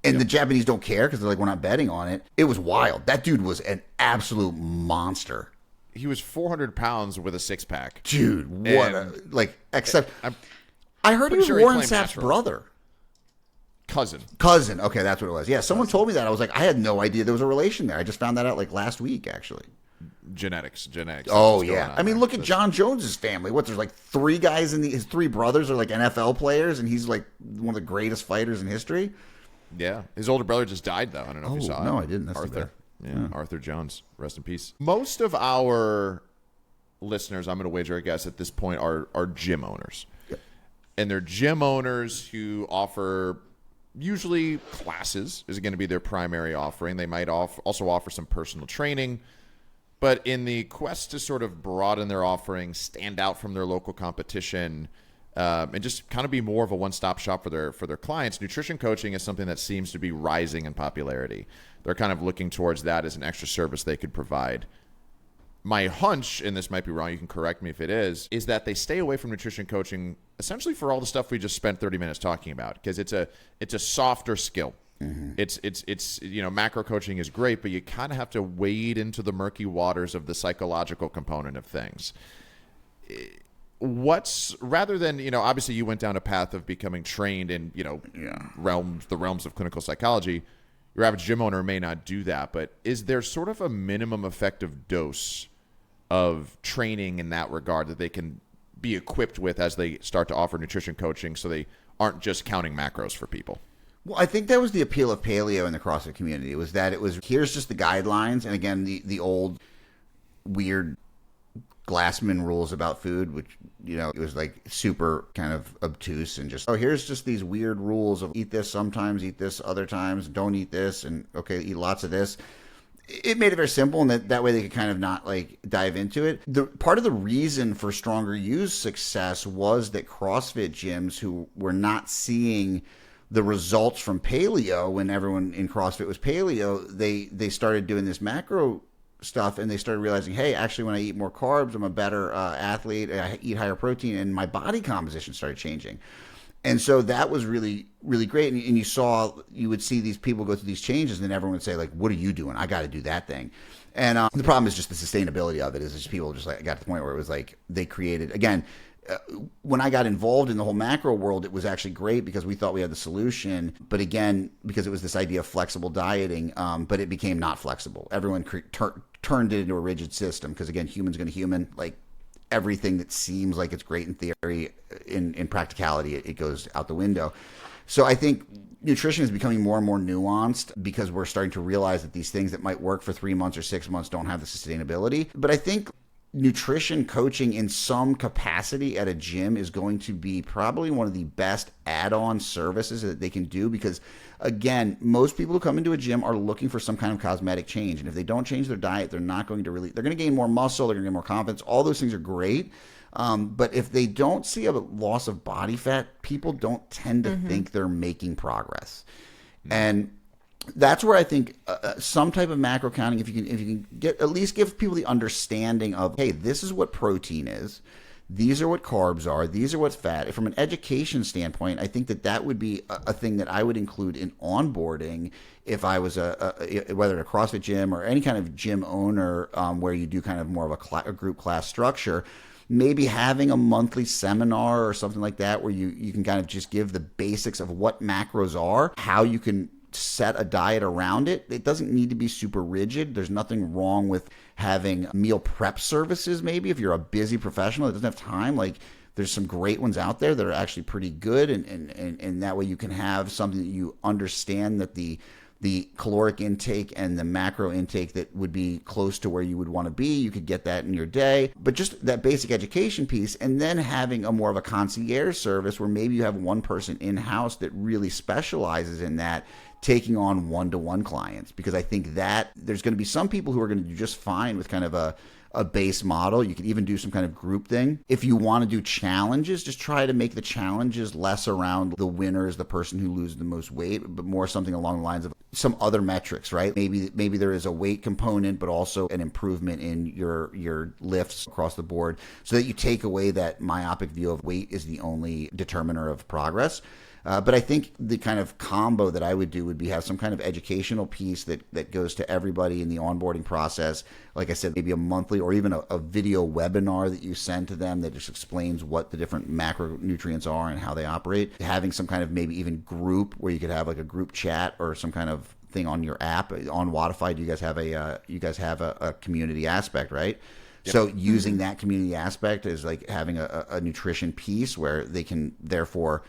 And the Japanese don't care because they're like, we're not betting on it. It was wild. That dude was an absolute monster. He was 400 pounds with a six-pack. Dude, what I heard he was Warren Sapp's brother. Cousin. Okay, that's what it was. Yeah, someone told me that. I was like, I had no idea there was a relation there. I just found that out last week, actually. Genetics. Oh, yeah. I mean, look at John Jones's family. There's 3 guys his 3 brothers are NFL players, and he's one of the greatest fighters in history. Yeah. His older brother just died, though. I don't know if you saw it. No, I didn't. That's Arthur. Yeah, Arthur Jones. Rest in peace. Most of our listeners, I'm going to wager, I guess, at this point are gym owners. Yep. And they're gym owners who offer... Usually classes is going to be their primary offering. They might also offer some personal training. But in the quest to sort of broaden their offering, stand out from their local competition, and just kind of be more of a one-stop shop for their clients. Nutrition coaching is something that seems to be rising in popularity. They're kind of looking towards that as an extra service they could provide. My hunch, and this might be wrong, you can correct me if it is that they stay away from nutrition coaching essentially for all the stuff we just spent 30 minutes talking about, because it's a softer skill. Mm-hmm. It's macro coaching is great, but you kind of have to wade into the murky waters of the psychological component of things. Rather than, obviously you went down a path of becoming trained in, the realms of clinical psychology. Your average gym owner may not do that, but is there sort of a minimum effective dose of training in that regard that they can be equipped with as they start to offer nutrition coaching, so they aren't just counting macros for people? Well, I think that was the appeal of paleo in the CrossFit community, was that it was, here's just the guidelines. And again, the old weird Glassman rules about food, which, it was like super kind of obtuse and just, here's just these weird rules of eat this sometimes, eat this other times, don't eat this, and okay, eat lots of this. It made it very simple, and that way they could kind of not like dive into it. The part of the reason for Stronger U's success was that CrossFit gyms who were not seeing the results from paleo, when everyone in CrossFit was paleo, they started doing this macro stuff, and they started realizing, hey, actually when I eat more carbs, I'm a better athlete, I eat higher protein, and my body composition started changing. And so that was really, really great. And you would see these people go through these changes, and then everyone would say, like, what are you doing? I got to do that thing. And the problem is just the sustainability of it. Is just people just like got to the point where it was like they created, again, when I got involved in the whole macro world, it was actually great because we thought we had the solution. But again, because it was this idea of flexible dieting, but it became not flexible. Everyone turned it into a rigid system because, again, human's going to human. Like, everything that seems like it's great in theory, in practicality, it goes out the window. So I think nutrition is becoming more and more nuanced because we're starting to realize that these things that might work for 3 months or 6 months don't have the sustainability. But I think nutrition coaching in some capacity at a gym is going to be probably one of the best add-on services that they can do, because again, most people who come into a gym are looking for some kind of cosmetic change, and if they don't change their diet, they're going to gain more muscle, they're going to gain more confidence. All those things are great, but if they don't see a loss of body fat, people don't tend to think they're making progress. And that's where I think some type of macro counting, if you can get, at least give people the understanding of, hey, this is what protein is, these are what carbs are, these are what's fat. From an education standpoint, I think that would be a thing that I would include in onboarding if I was whether at a CrossFit gym or any kind of gym owner, where you do kind of more of a group class structure. Maybe having a monthly seminar or something like that where you can kind of just give the basics of what macros are, how you can set a diet around it. It doesn't need to be super rigid. There's nothing wrong with having meal prep services. Maybe if you're a busy professional that doesn't have time, like there's some great ones out there that are actually pretty good, and that way you can have something that you understand, that the caloric intake and the macro intake that would be close to where you would want to be. You could get that in your day, but just that basic education piece, and then having a more of a concierge service where maybe you have one person in-house that really specializes in that, taking on one-to-one clients, because I think that there's going to be some people who are going to do just fine with kind of a base model. You could even do some kind of group thing. If you want to do challenges, just try to make the challenges less around the winner is the person who loses the most weight, but more something along the lines of some other metrics, right? Maybe there is a weight component, but also an improvement in your lifts across the board, so that you take away that myopic view of weight is the only determiner of progress. But I think the kind of combo that I would do would be have some kind of educational piece that goes to everybody in the onboarding process. Like I said, maybe a monthly or even a video webinar that you send to them that just explains what the different macronutrients are and how they operate. Having some kind of maybe even group where you could have like a group chat or some kind of thing on your app. On Wodify, do you guys have a community aspect, right? Yep. So using that community aspect is like having a nutrition piece where they can therefore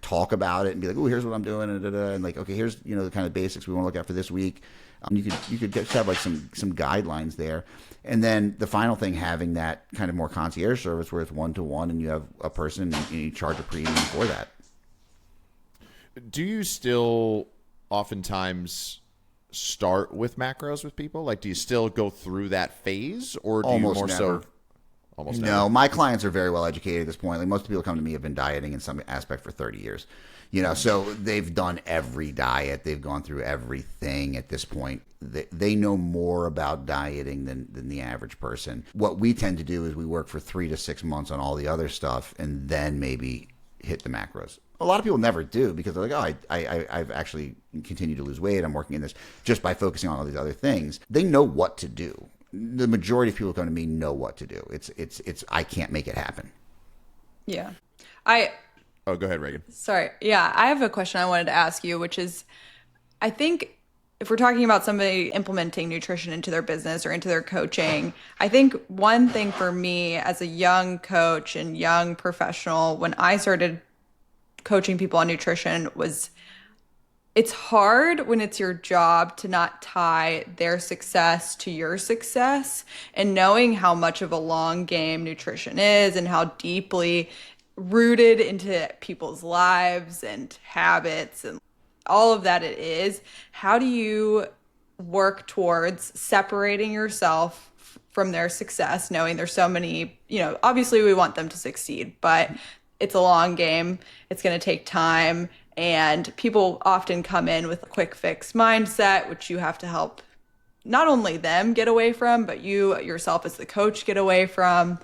talk about it and be like, oh, here's what I'm doing, and like, okay, here's the kind of basics we want to look at for this week. You could just have like some guidelines there, and then the final thing, having that kind of more concierge service where it's one-to-one, and you have a person and you charge a premium for that. Do you still oftentimes start with macros with people? Like, do you still go through that phase, or do Almost you more never. so? almost No, never. my clients are very well educated at this point. Like most people who come to me have been dieting in some aspect for 30 years. So they've done every diet. They've gone through everything at this point. They know more about dieting than the average person. What we tend to do is we work for 3 to 6 months on all the other stuff and then maybe hit the macros. A lot of people never do because they're like, oh, I've actually continued to lose weight. I'm working in this just by focusing on all these other things. They know what to do. The majority of people who come to me know what to do. It's I can't make it happen. Yeah. I Oh, go ahead, Regan. Sorry. Yeah, I have a question I wanted to ask you, which is I think if we're talking about somebody implementing nutrition into their business or into their coaching, I think one thing for me as a young coach and young professional, when I started coaching people on nutrition, was it's hard when it's your job to not tie their success to your success, and knowing how much of a long game nutrition is and how deeply rooted into people's lives and habits and all of that it is. How do you work towards separating yourself from their success, knowing there's so many, obviously we want them to succeed, but it's a long game. It's going to take time. And people often come in with a quick fix mindset, which you have to help not only them get away from, but you yourself as the coach get away from.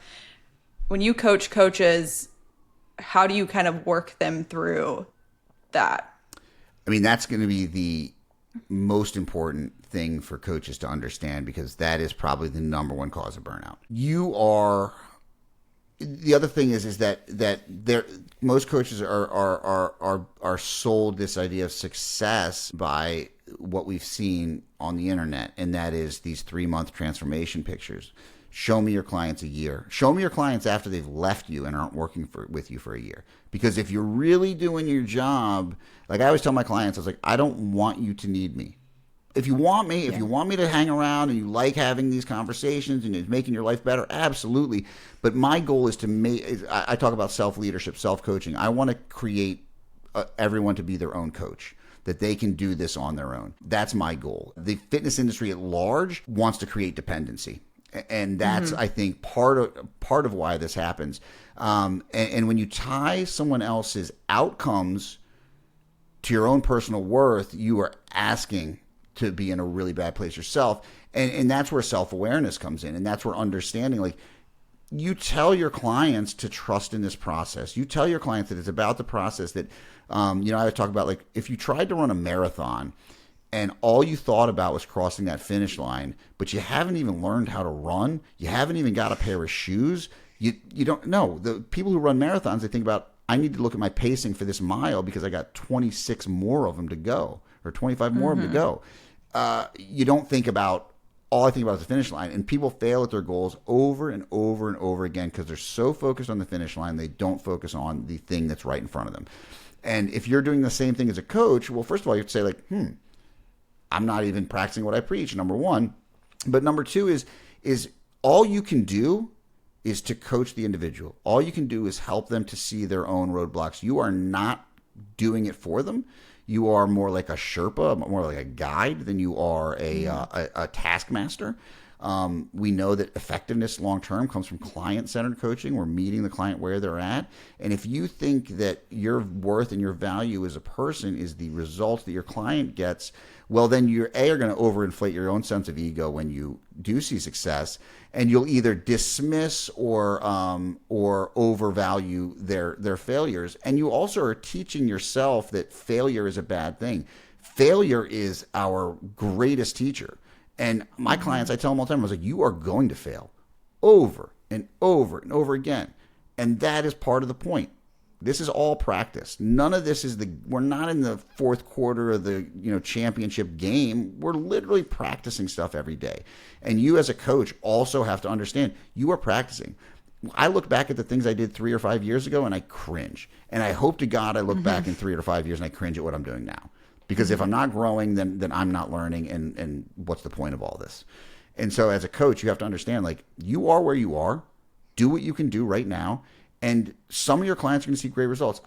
When you coach coaches, how do you kind of work them through that? I mean, that's going to be the most important thing for coaches to understand because that is probably the number one cause of burnout. The other thing is that most coaches are sold this idea of success by what we've seen on the internet, and that is these 3-month transformation pictures. Show me your clients a year. Show me your clients after they've left you and aren't working with you for a year. Because if you're really doing your job, like I always tell my clients, I was like, I don't want you to need me. If you want me, if you want me to hang around and you like having these conversations and it's making your life better, absolutely. But my goal is to I talk about self-leadership, self-coaching. I want to create everyone to be their own coach, that they can do this on their own. That's my goal. The fitness industry at large wants to create dependency. And that's, I think, part of why this happens. And when you tie someone else's outcomes to your own personal worth, you are asking to be in a really bad place yourself. And that's where self-awareness comes in. And that's where understanding, like, you tell your clients to trust in this process. You tell your clients that it's about the process that, I would talk about, like, if you tried to run a marathon and all you thought about was crossing that finish line, but you haven't even learned how to run, you haven't even got a pair of shoes, you don't know. The people who run marathons, they think about, I need to look at my pacing for this mile because I got 26 more of them to go or 25 more of them to go. You don't think about, all I think about is the finish line. And people fail at their goals over and over and over again because they're so focused on the finish line, they don't focus on the thing that's right in front of them. And if you're doing the same thing as a coach, well, first of all, you have to say, like, I'm not even practicing what I preach, number one. But number two is all you can do is to coach the individual. All you can do is help them to see their own roadblocks. You are not doing it for them. You are more like a Sherpa, more like a guide than you are a taskmaster. We know that effectiveness long-term comes from client-centered coaching. We're meeting the client where they're at. And if you think that your worth and your value as a person is the result that your client gets, well, then you're going to overinflate your own sense of ego when you do see success, and you'll either dismiss or overvalue their failures. And you also are teaching yourself that failure is a bad thing. Failure is our greatest teacher. And my clients, I tell them all the time, I was like, you are going to fail over and over and over again. And that is part of the point. This is all practice. None of this we're not in the fourth quarter of the championship game. We're literally practicing stuff every day. And you as a coach also have to understand you are practicing. I look back at the things I did 3 or 5 years ago and I cringe. And I hope to God I look back in 3 or 5 years and I cringe at what I'm doing now. Because if I'm not growing, then I'm not learning, and what's the point of all this? And so as a coach, you have to understand, like, you are where you are. Do what you can do right now. And some of your clients are going to see great results.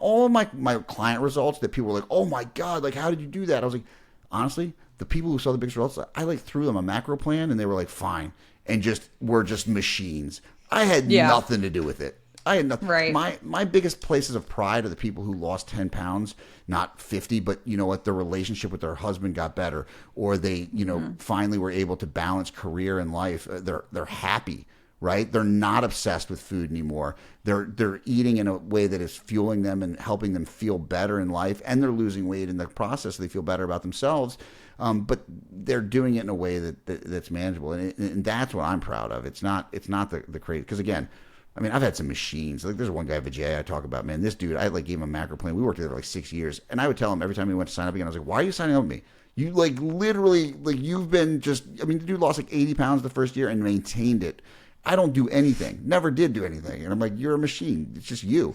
All of my client results that people were like, oh my God, like, how did you do that? I was like, honestly, the people who saw the biggest results, I threw them a macro plan and they were like, fine. And were just machines. I had Yeah. nothing to do with it. I had nothing. Right. My biggest places of pride are the people who lost 10 pounds, not 50, but you know what, their relationship with their husband got better, or they, finally were able to balance career and life. They're happy, right? They're not obsessed with food anymore. They're eating in a way that is fueling them and helping them feel better in life, and they're losing weight in the process. So they feel better about themselves. But they're doing it in a way that's manageable, and that's what I'm proud of. It's not the crazy, because again, I mean, I've had some machines. Like, there's one guy, Vijay, I talk about, man. This dude, I gave him a macro plan. We worked together for like 6 years, and I would tell him every time he went to sign up again, I was like, "Why are you signing up with me? You literally, you've been just." I mean, the dude lost like 80 pounds the first year and maintained it. I don't do anything. Never did do anything, and I'm like, "You're a machine. It's just you."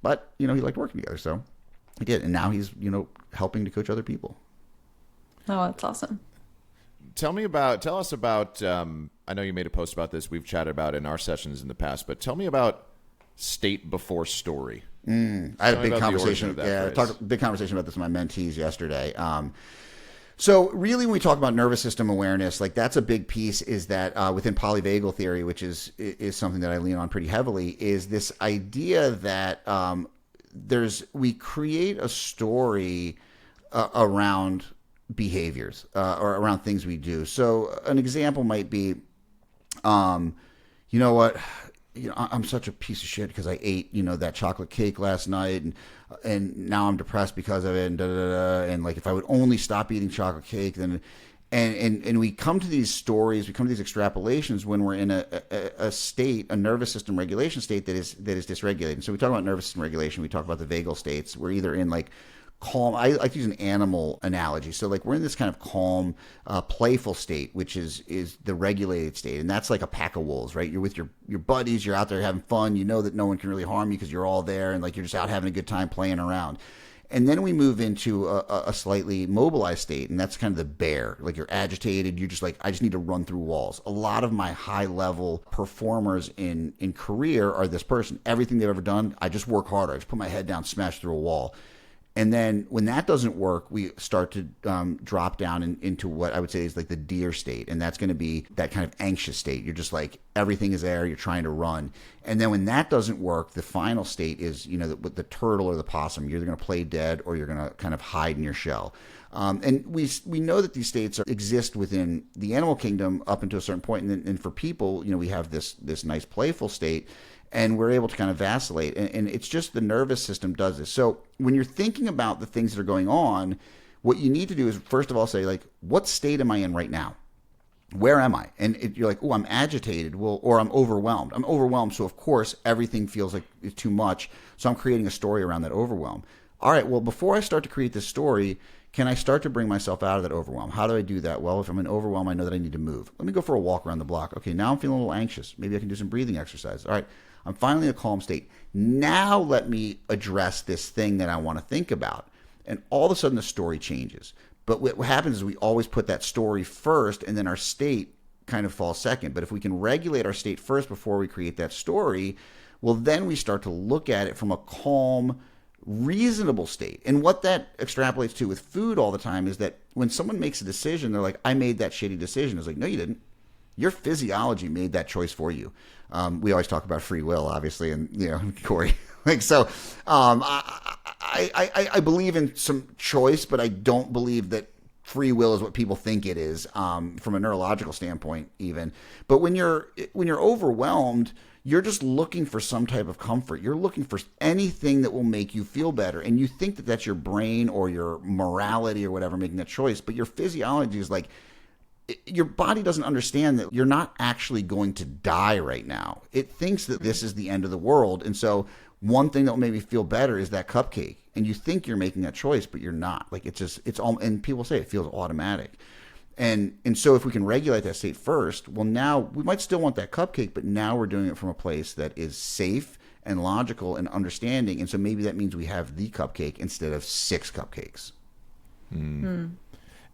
But he liked working together, so he did, and now he's helping to coach other people. Oh, that's awesome. Tell us about, I know you made a post about this. We've chatted about it in our sessions in the past, but tell me about state before story. I had a big conversation. Big conversation about this with my mentees yesterday. So really, when we talk about nervous system awareness, like that's a big piece, is that within Polyvagal Theory, which is something that I lean on pretty heavily, is this idea that we create a story around behaviors or around things we do. So an example might be, you know what, I'm such a piece of shit because I ate, that chocolate cake last night, and now I'm depressed because of it, and and like if I would only stop eating chocolate cake, then and we come to these stories, we come to these extrapolations when we're in a state, a nervous system regulation state that is dysregulated. So we talk about nervous system regulation, we talk about the vagal states. We're either in like calm. I like to use an animal analogy. So like we're in this kind of calm, playful state, which is the regulated state, and that's like a pack of wolves, right? You're with your buddies, you're out there having fun. You know that no one can really harm you because you're all there, and like you're just out having a good time playing around. And then we move into a slightly mobilized state, and that's kind of the bear. Like you're agitated. You're just like, I just need to run through walls. A lot of my high-level performers in career are this person. Everything they've ever done, I just work harder. I just put my head down, smash through a wall. And then when that doesn't work, we start to drop down into what I would say is like the deer state. And that's going to be that kind of anxious state. You're just like, everything is there. You're trying to run. And then when that doesn't work, the final state is, with the turtle or the possum. You're either going to play dead or you're going to kind of hide in your shell. And we know that these states exist within the animal kingdom up until a certain point. And for people, we have this nice playful state. And we're able to kind of vacillate. And it's just the nervous system does this. So when you're thinking about the things that are going on, what you need to do is, first of all, say, like, what state am I in right now? Where am I? And you're like, oh, I'm agitated. Well, or I'm overwhelmed. I'm overwhelmed. So, of course, everything feels like it's too much. So I'm creating a story around that overwhelm. All right, well, before I start to create this story, can I start to bring myself out of that overwhelm? How do I do that? Well, if I'm in overwhelm, I know that I need to move. Let me go for a walk around the block. Okay, now I'm feeling a little anxious. Maybe I can do some breathing exercise. All right, I'm finally in a calm state. Now let me address this thing that I want to think about. And all of a sudden the story changes. But what happens is we always put that story first, and then our state kind of falls second. But if we can regulate our state first before we create that story, well, then we start to look at it from a calm, reasonable state. And what that extrapolates to with food all the time is that when someone makes a decision, they're like, I made that shitty decision. It's like, no, you didn't. Your physiology made that choice for you. We always talk about free will, obviously, and Cory. I believe in some choice, but I don't believe that free will is what people think it is, from a neurological standpoint, even. But when you're overwhelmed, you're just looking for some type of comfort. You're looking for anything that will make you feel better, and you think that that's your brain or your morality or whatever making that choice. But your physiology is like, your body doesn't understand that you're not actually going to die right now. It thinks that this is the end of the world. And so one thing that will make me feel better is that cupcake. And you think you're making that choice, but you're not. Like it's all, and people say it feels automatic. And so if we can regulate that state first, well, now we might still want that cupcake, but now we're doing it from a place that is safe and logical and understanding. And so maybe that means we have the cupcake instead of 6 cupcakes.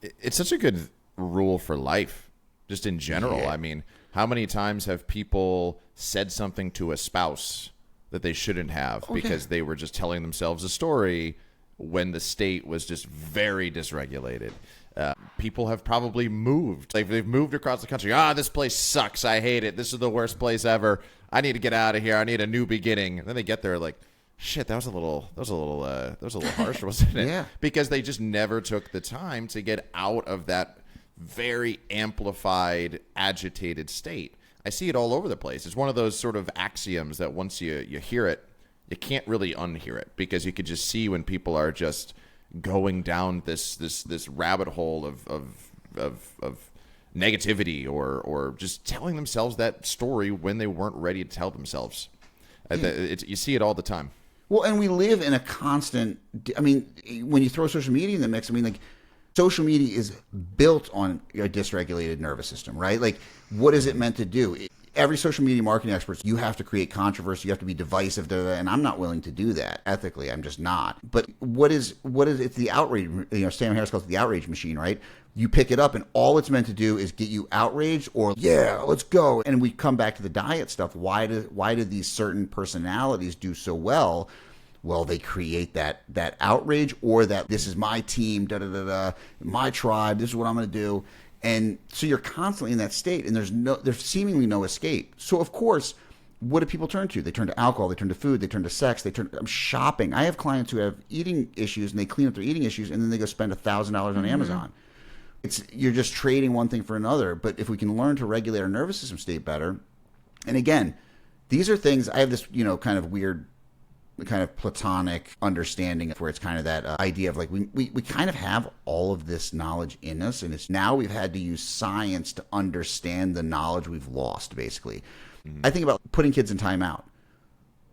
It's such a good rule for life, just in general. Yeah. I mean, how many times have people said something to a spouse that they shouldn't have because they were just telling themselves a story when the state was just very dysregulated? People have probably moved. They've moved across the country. This place sucks. I hate it. This is the worst place ever. I need to get out of here. I need a new beginning. And then they get there like, shit, that was a little harsh, wasn't it? Yeah. Because they just never took the time to get out of that very amplified, agitated state. I see it all over the place. It's one of those sort of axioms that once you hear it, you can't really unhear it, because you could just see when people are just going down this rabbit hole of negativity or just telling themselves that story when they weren't ready to tell themselves. You see it all the time. Well, and we live in a constant, I mean, when you throw social media in the mix, I mean, like, social media is built on a dysregulated nervous system, right? Like, what is it meant to do? Every social media marketing expert, you have to create controversy, you have to be divisive, and I'm not willing to do that ethically. I'm just not. But what is it's the outrage? Sam Harris calls it the outrage machine, right? You pick it up, and all it's meant to do is get you outraged, or yeah, let's go. And we come back to the diet stuff. Why do these certain personalities do so well? Well, they create that outrage, or that this is my team, my tribe. This is what I'm going to do. And so you're constantly in that state, and there's seemingly no escape. So of course, what do people turn to? They turn to alcohol, they turn to food, they turn to sex, they turn to shopping. I have clients who have eating issues, and they clean up their eating issues, and then they go spend $1,000 on Amazon. You're just trading one thing for another. But if we can learn to regulate our nervous system state better, and again, these are things, I have this kind of weird, kind of platonic understanding where it's kind of that idea of like we kind of have all of this knowledge in us, and it's now we've had to use science to understand the knowledge we've lost, basically. I think about putting kids in timeout.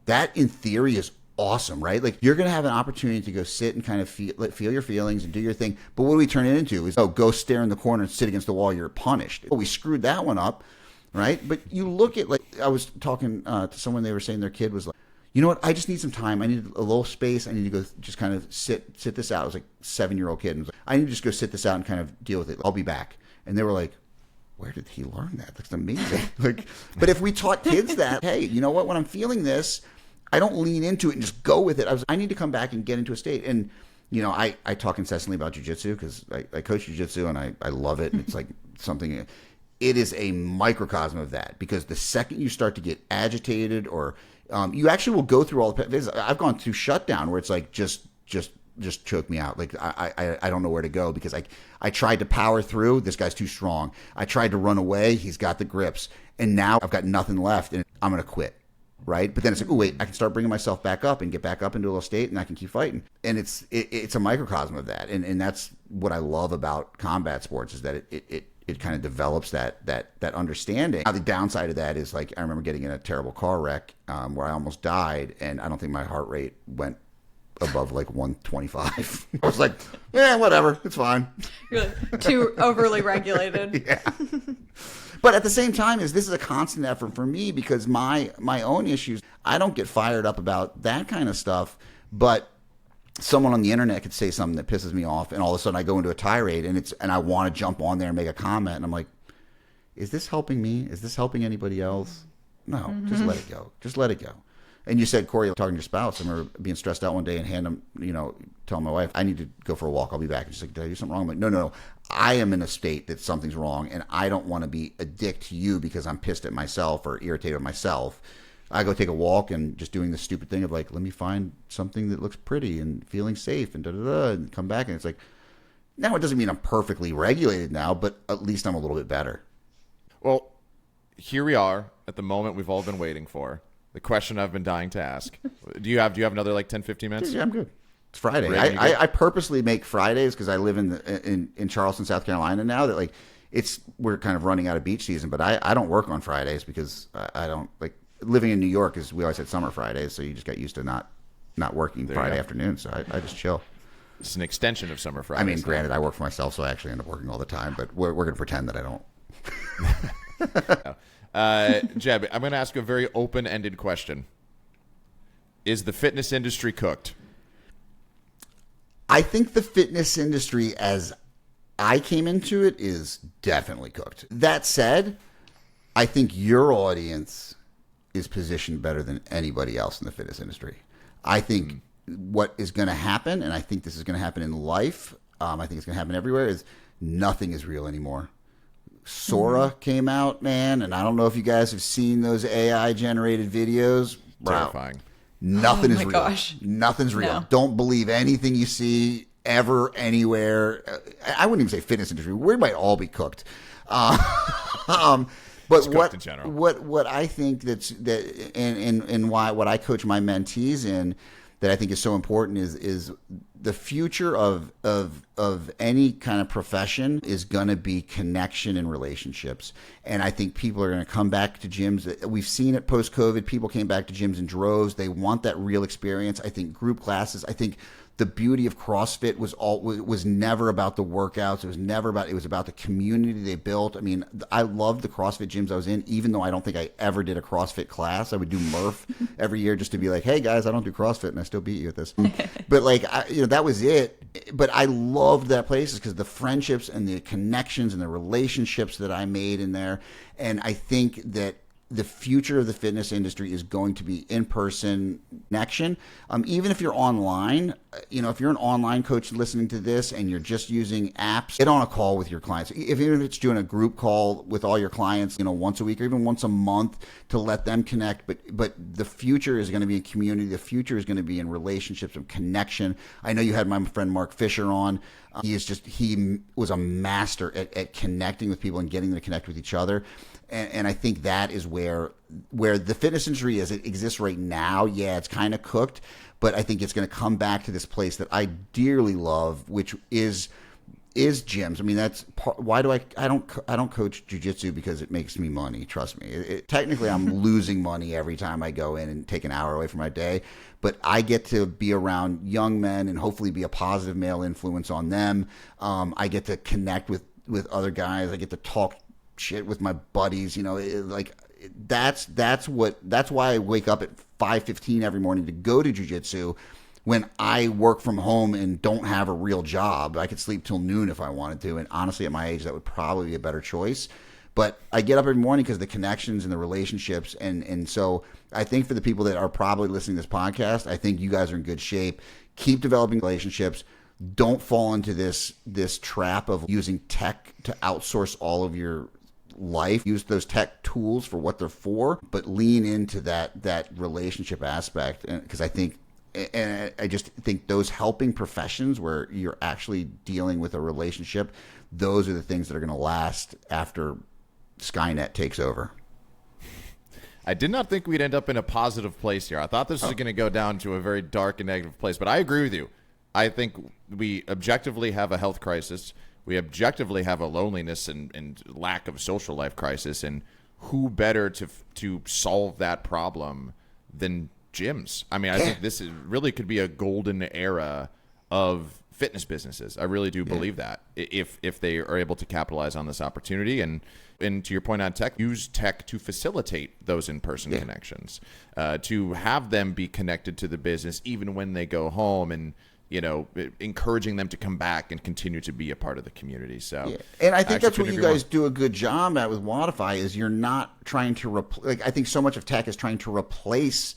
That in theory is awesome, right? Like, you're going to have an opportunity to go sit and kind of feel your feelings and do your thing. But what do we turn it into? Is, go stare in the corner and sit against the wall, you're punished. We screwed that one up, right? But you look at, like, I was talking to someone, they were saying their kid was like, you know what? I just need some time. I need a little space. I need to go just kind of sit this out. It was like a 7-year-old kid. And was like, I need to just go sit this out and kind of deal with it. I'll be back. And they were like, where did he learn that? That's amazing. Like, but if we taught kids that, hey, you know what? When I'm feeling this, I don't lean into it and just go with it. I need to come back and get into a state. And, I talk incessantly about jiu-jitsu because I coach jiu-jitsu, and I love it. And it's like something, it is a microcosm of that, because the second you start to get agitated, or you actually will go through all the, I've gone through shutdown where it's like, just choke me out. Like, I don't know where to go, because I tried to power through. This guy's too strong. I tried to run away. He's got the grips. And now I've got nothing left, and I'm going to quit. Right. But then it's like, oh, wait, I can start bringing myself back up and get back up into a little state, and I can keep fighting. And it's a microcosm of that. And that's what I love about combat sports, is that it kind of develops that understanding. Now, the downside of that is, like, I remember getting in a terrible car wreck where I almost died, and I don't think my heart rate went above like 125. I was like, yeah, whatever, it's fine. You're like, too overly regulated. Yeah. But at the same time, this is a constant effort for me, because my own issues, I don't get fired up about that kind of stuff, but someone on the internet could say something that pisses me off, and all of a sudden I go into a tirade, and I want to jump on there and make a comment, and I'm like, is this helping me? Is this helping anybody else? No, just let it go. Just let it go. And you said, Cory, talking to your spouse, I remember being stressed out one day and telling my wife, I need to go for a walk. I'll be back. And she's like, did I do something wrong? I'm like, no. I am in a state that something's wrong, and I don't want to be a dick to you because I'm pissed at myself or irritated at myself. I go take a walk and just doing this stupid thing of like, let me find something that looks pretty and feeling safe and and come back. And it's like, now it doesn't mean I'm perfectly regulated now, but at least I'm a little bit better. Well, here we are at the moment we've all been waiting for. The question I've been dying to ask. Do you have another like 10, 15 minutes? Yeah, I'm good. It's Friday. I purposely make Fridays because I live in Charleston, South Carolina now. That like we're kind of running out of beach season, but I don't work on Fridays because I don't like living in New York. Is we always had summer Fridays, so you just got used to not working Friday afternoon. So I just chill. It's an extension of summer Fridays. I mean, granted, I work for myself, so I actually end up working all the time. But we're going to pretend that I don't. Jeb, I'm going to ask you a very open-ended question. Is the fitness industry cooked? I think the fitness industry, as I came into it, is definitely cooked. That said, I think your audience is positioned better than anybody else in the fitness industry. I think what is going to happen, and I think this is going to happen in life, I think it's going to happen everywhere, is Nothing is real anymore. Sora came out, man, and I don't know if you guys have seen those AI generated videos. Bro, Terrifying. nothing Oh is my real. gosh. Nothing's real. No. Don't believe anything you see ever, anywhere. I wouldn't even say fitness industry. We might all be cooked. But cooked in general. what I think and why what I coach my mentees in that I think is so important is the future of any kind of profession is going to be connection and relationships. And I think people are going to come back to gyms. We've seen it post-COVID. People came back to gyms in droves. They want that real experience. I think group classes, I think the beauty of CrossFit was never about the workouts. It was about the community they built. I mean, I loved the CrossFit gyms I was in, even though I don't think I ever did a CrossFit class. I would do Murph every year just to be like, hey guys, I don't do CrossFit and I still beat you at this. But like, that was it. But I loved that place because the friendships and the connections and the relationships that I made in there. And I think that the future of the fitness industry is going to be in-person connection. Even if you're online, if you're an online coach listening to this and you're just using apps, get on a call with your clients. Even if it's doing a group call with all your clients, once a week or even once a month to let them connect. But the future is going to be in community. The future is going to be in relationships and connection. I know you had my friend Mark Fisher on. He was a master at connecting with people and getting them to connect with each other. And I think that is where the fitness industry as it exists right now, yeah, it's kind of cooked, but I think it's going to come back to this place that I dearly love, which is gyms. I mean, that's why I don't coach jiu-jitsu because it makes me money. Trust me. Technically, I'm losing money every time I go in and take an hour away from my day, but I get to be around young men and hopefully be a positive male influence on them. I get to connect with other guys. I get to talk shit with my buddies, that's why I wake up at 5:15 every morning to go to jiu-jitsu when I work from home and don't have a real job. I could sleep till noon if I wanted to, and honestly at my age that would probably be a better choice. But I get up every morning because of the connections and the relationships, and so I think for the people that are probably listening to this podcast, I think you guys are in good shape. Keep developing relationships. Don't fall into this trap of using tech to outsource all of your life. Use those tech tools for what they're for, but lean into that relationship aspect. And because I just think those helping professions where you're actually dealing with a relationship, those are the things that are going to last after Skynet takes over. I did not think we'd end up in a positive place here. I thought this was going to go down to a very dark and negative place, but I agree with you. I think we objectively have a health crisis. We objectively have a loneliness and lack of social life crisis, and who better to solve that problem than gyms? I mean, I think this really could be a golden era of fitness businesses. I really do believe that if they are able to capitalize on this opportunity and to your point on tech, use tech to facilitate those in-person connections, to have them be connected to the business even when they go home, and encouraging them to come back and continue to be a part of the community. So, and I think that's what you guys do a good job at with Wodify is you're not trying to I think so much of tech is trying to replace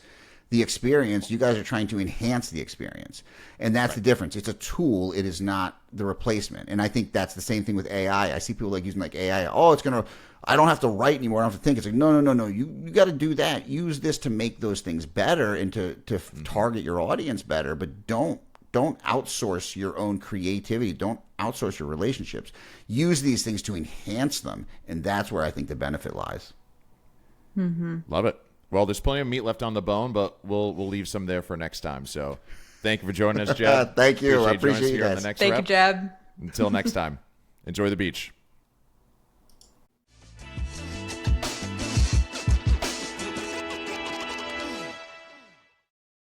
the experience. You guys are trying to enhance the experience, and that's the difference. It's a tool. It is not the replacement. And I think that's the same thing with AI. I see people using AI. Oh, I don't have to write anymore. I don't have to think. It's like, no. You got to do that. Use this to make those things better and to target your audience better, but don't outsource your own creativity. Don't outsource your relationships. Use these things to enhance them, and that's where I think the benefit lies. Mm-hmm. Love it. Well, there's plenty of meat left on the bone, but we'll leave some there for next time. So thank you for joining us, Jeb. Thank you. I appreciate you guys. Thank you, Jeb. Until next time, enjoy the beach.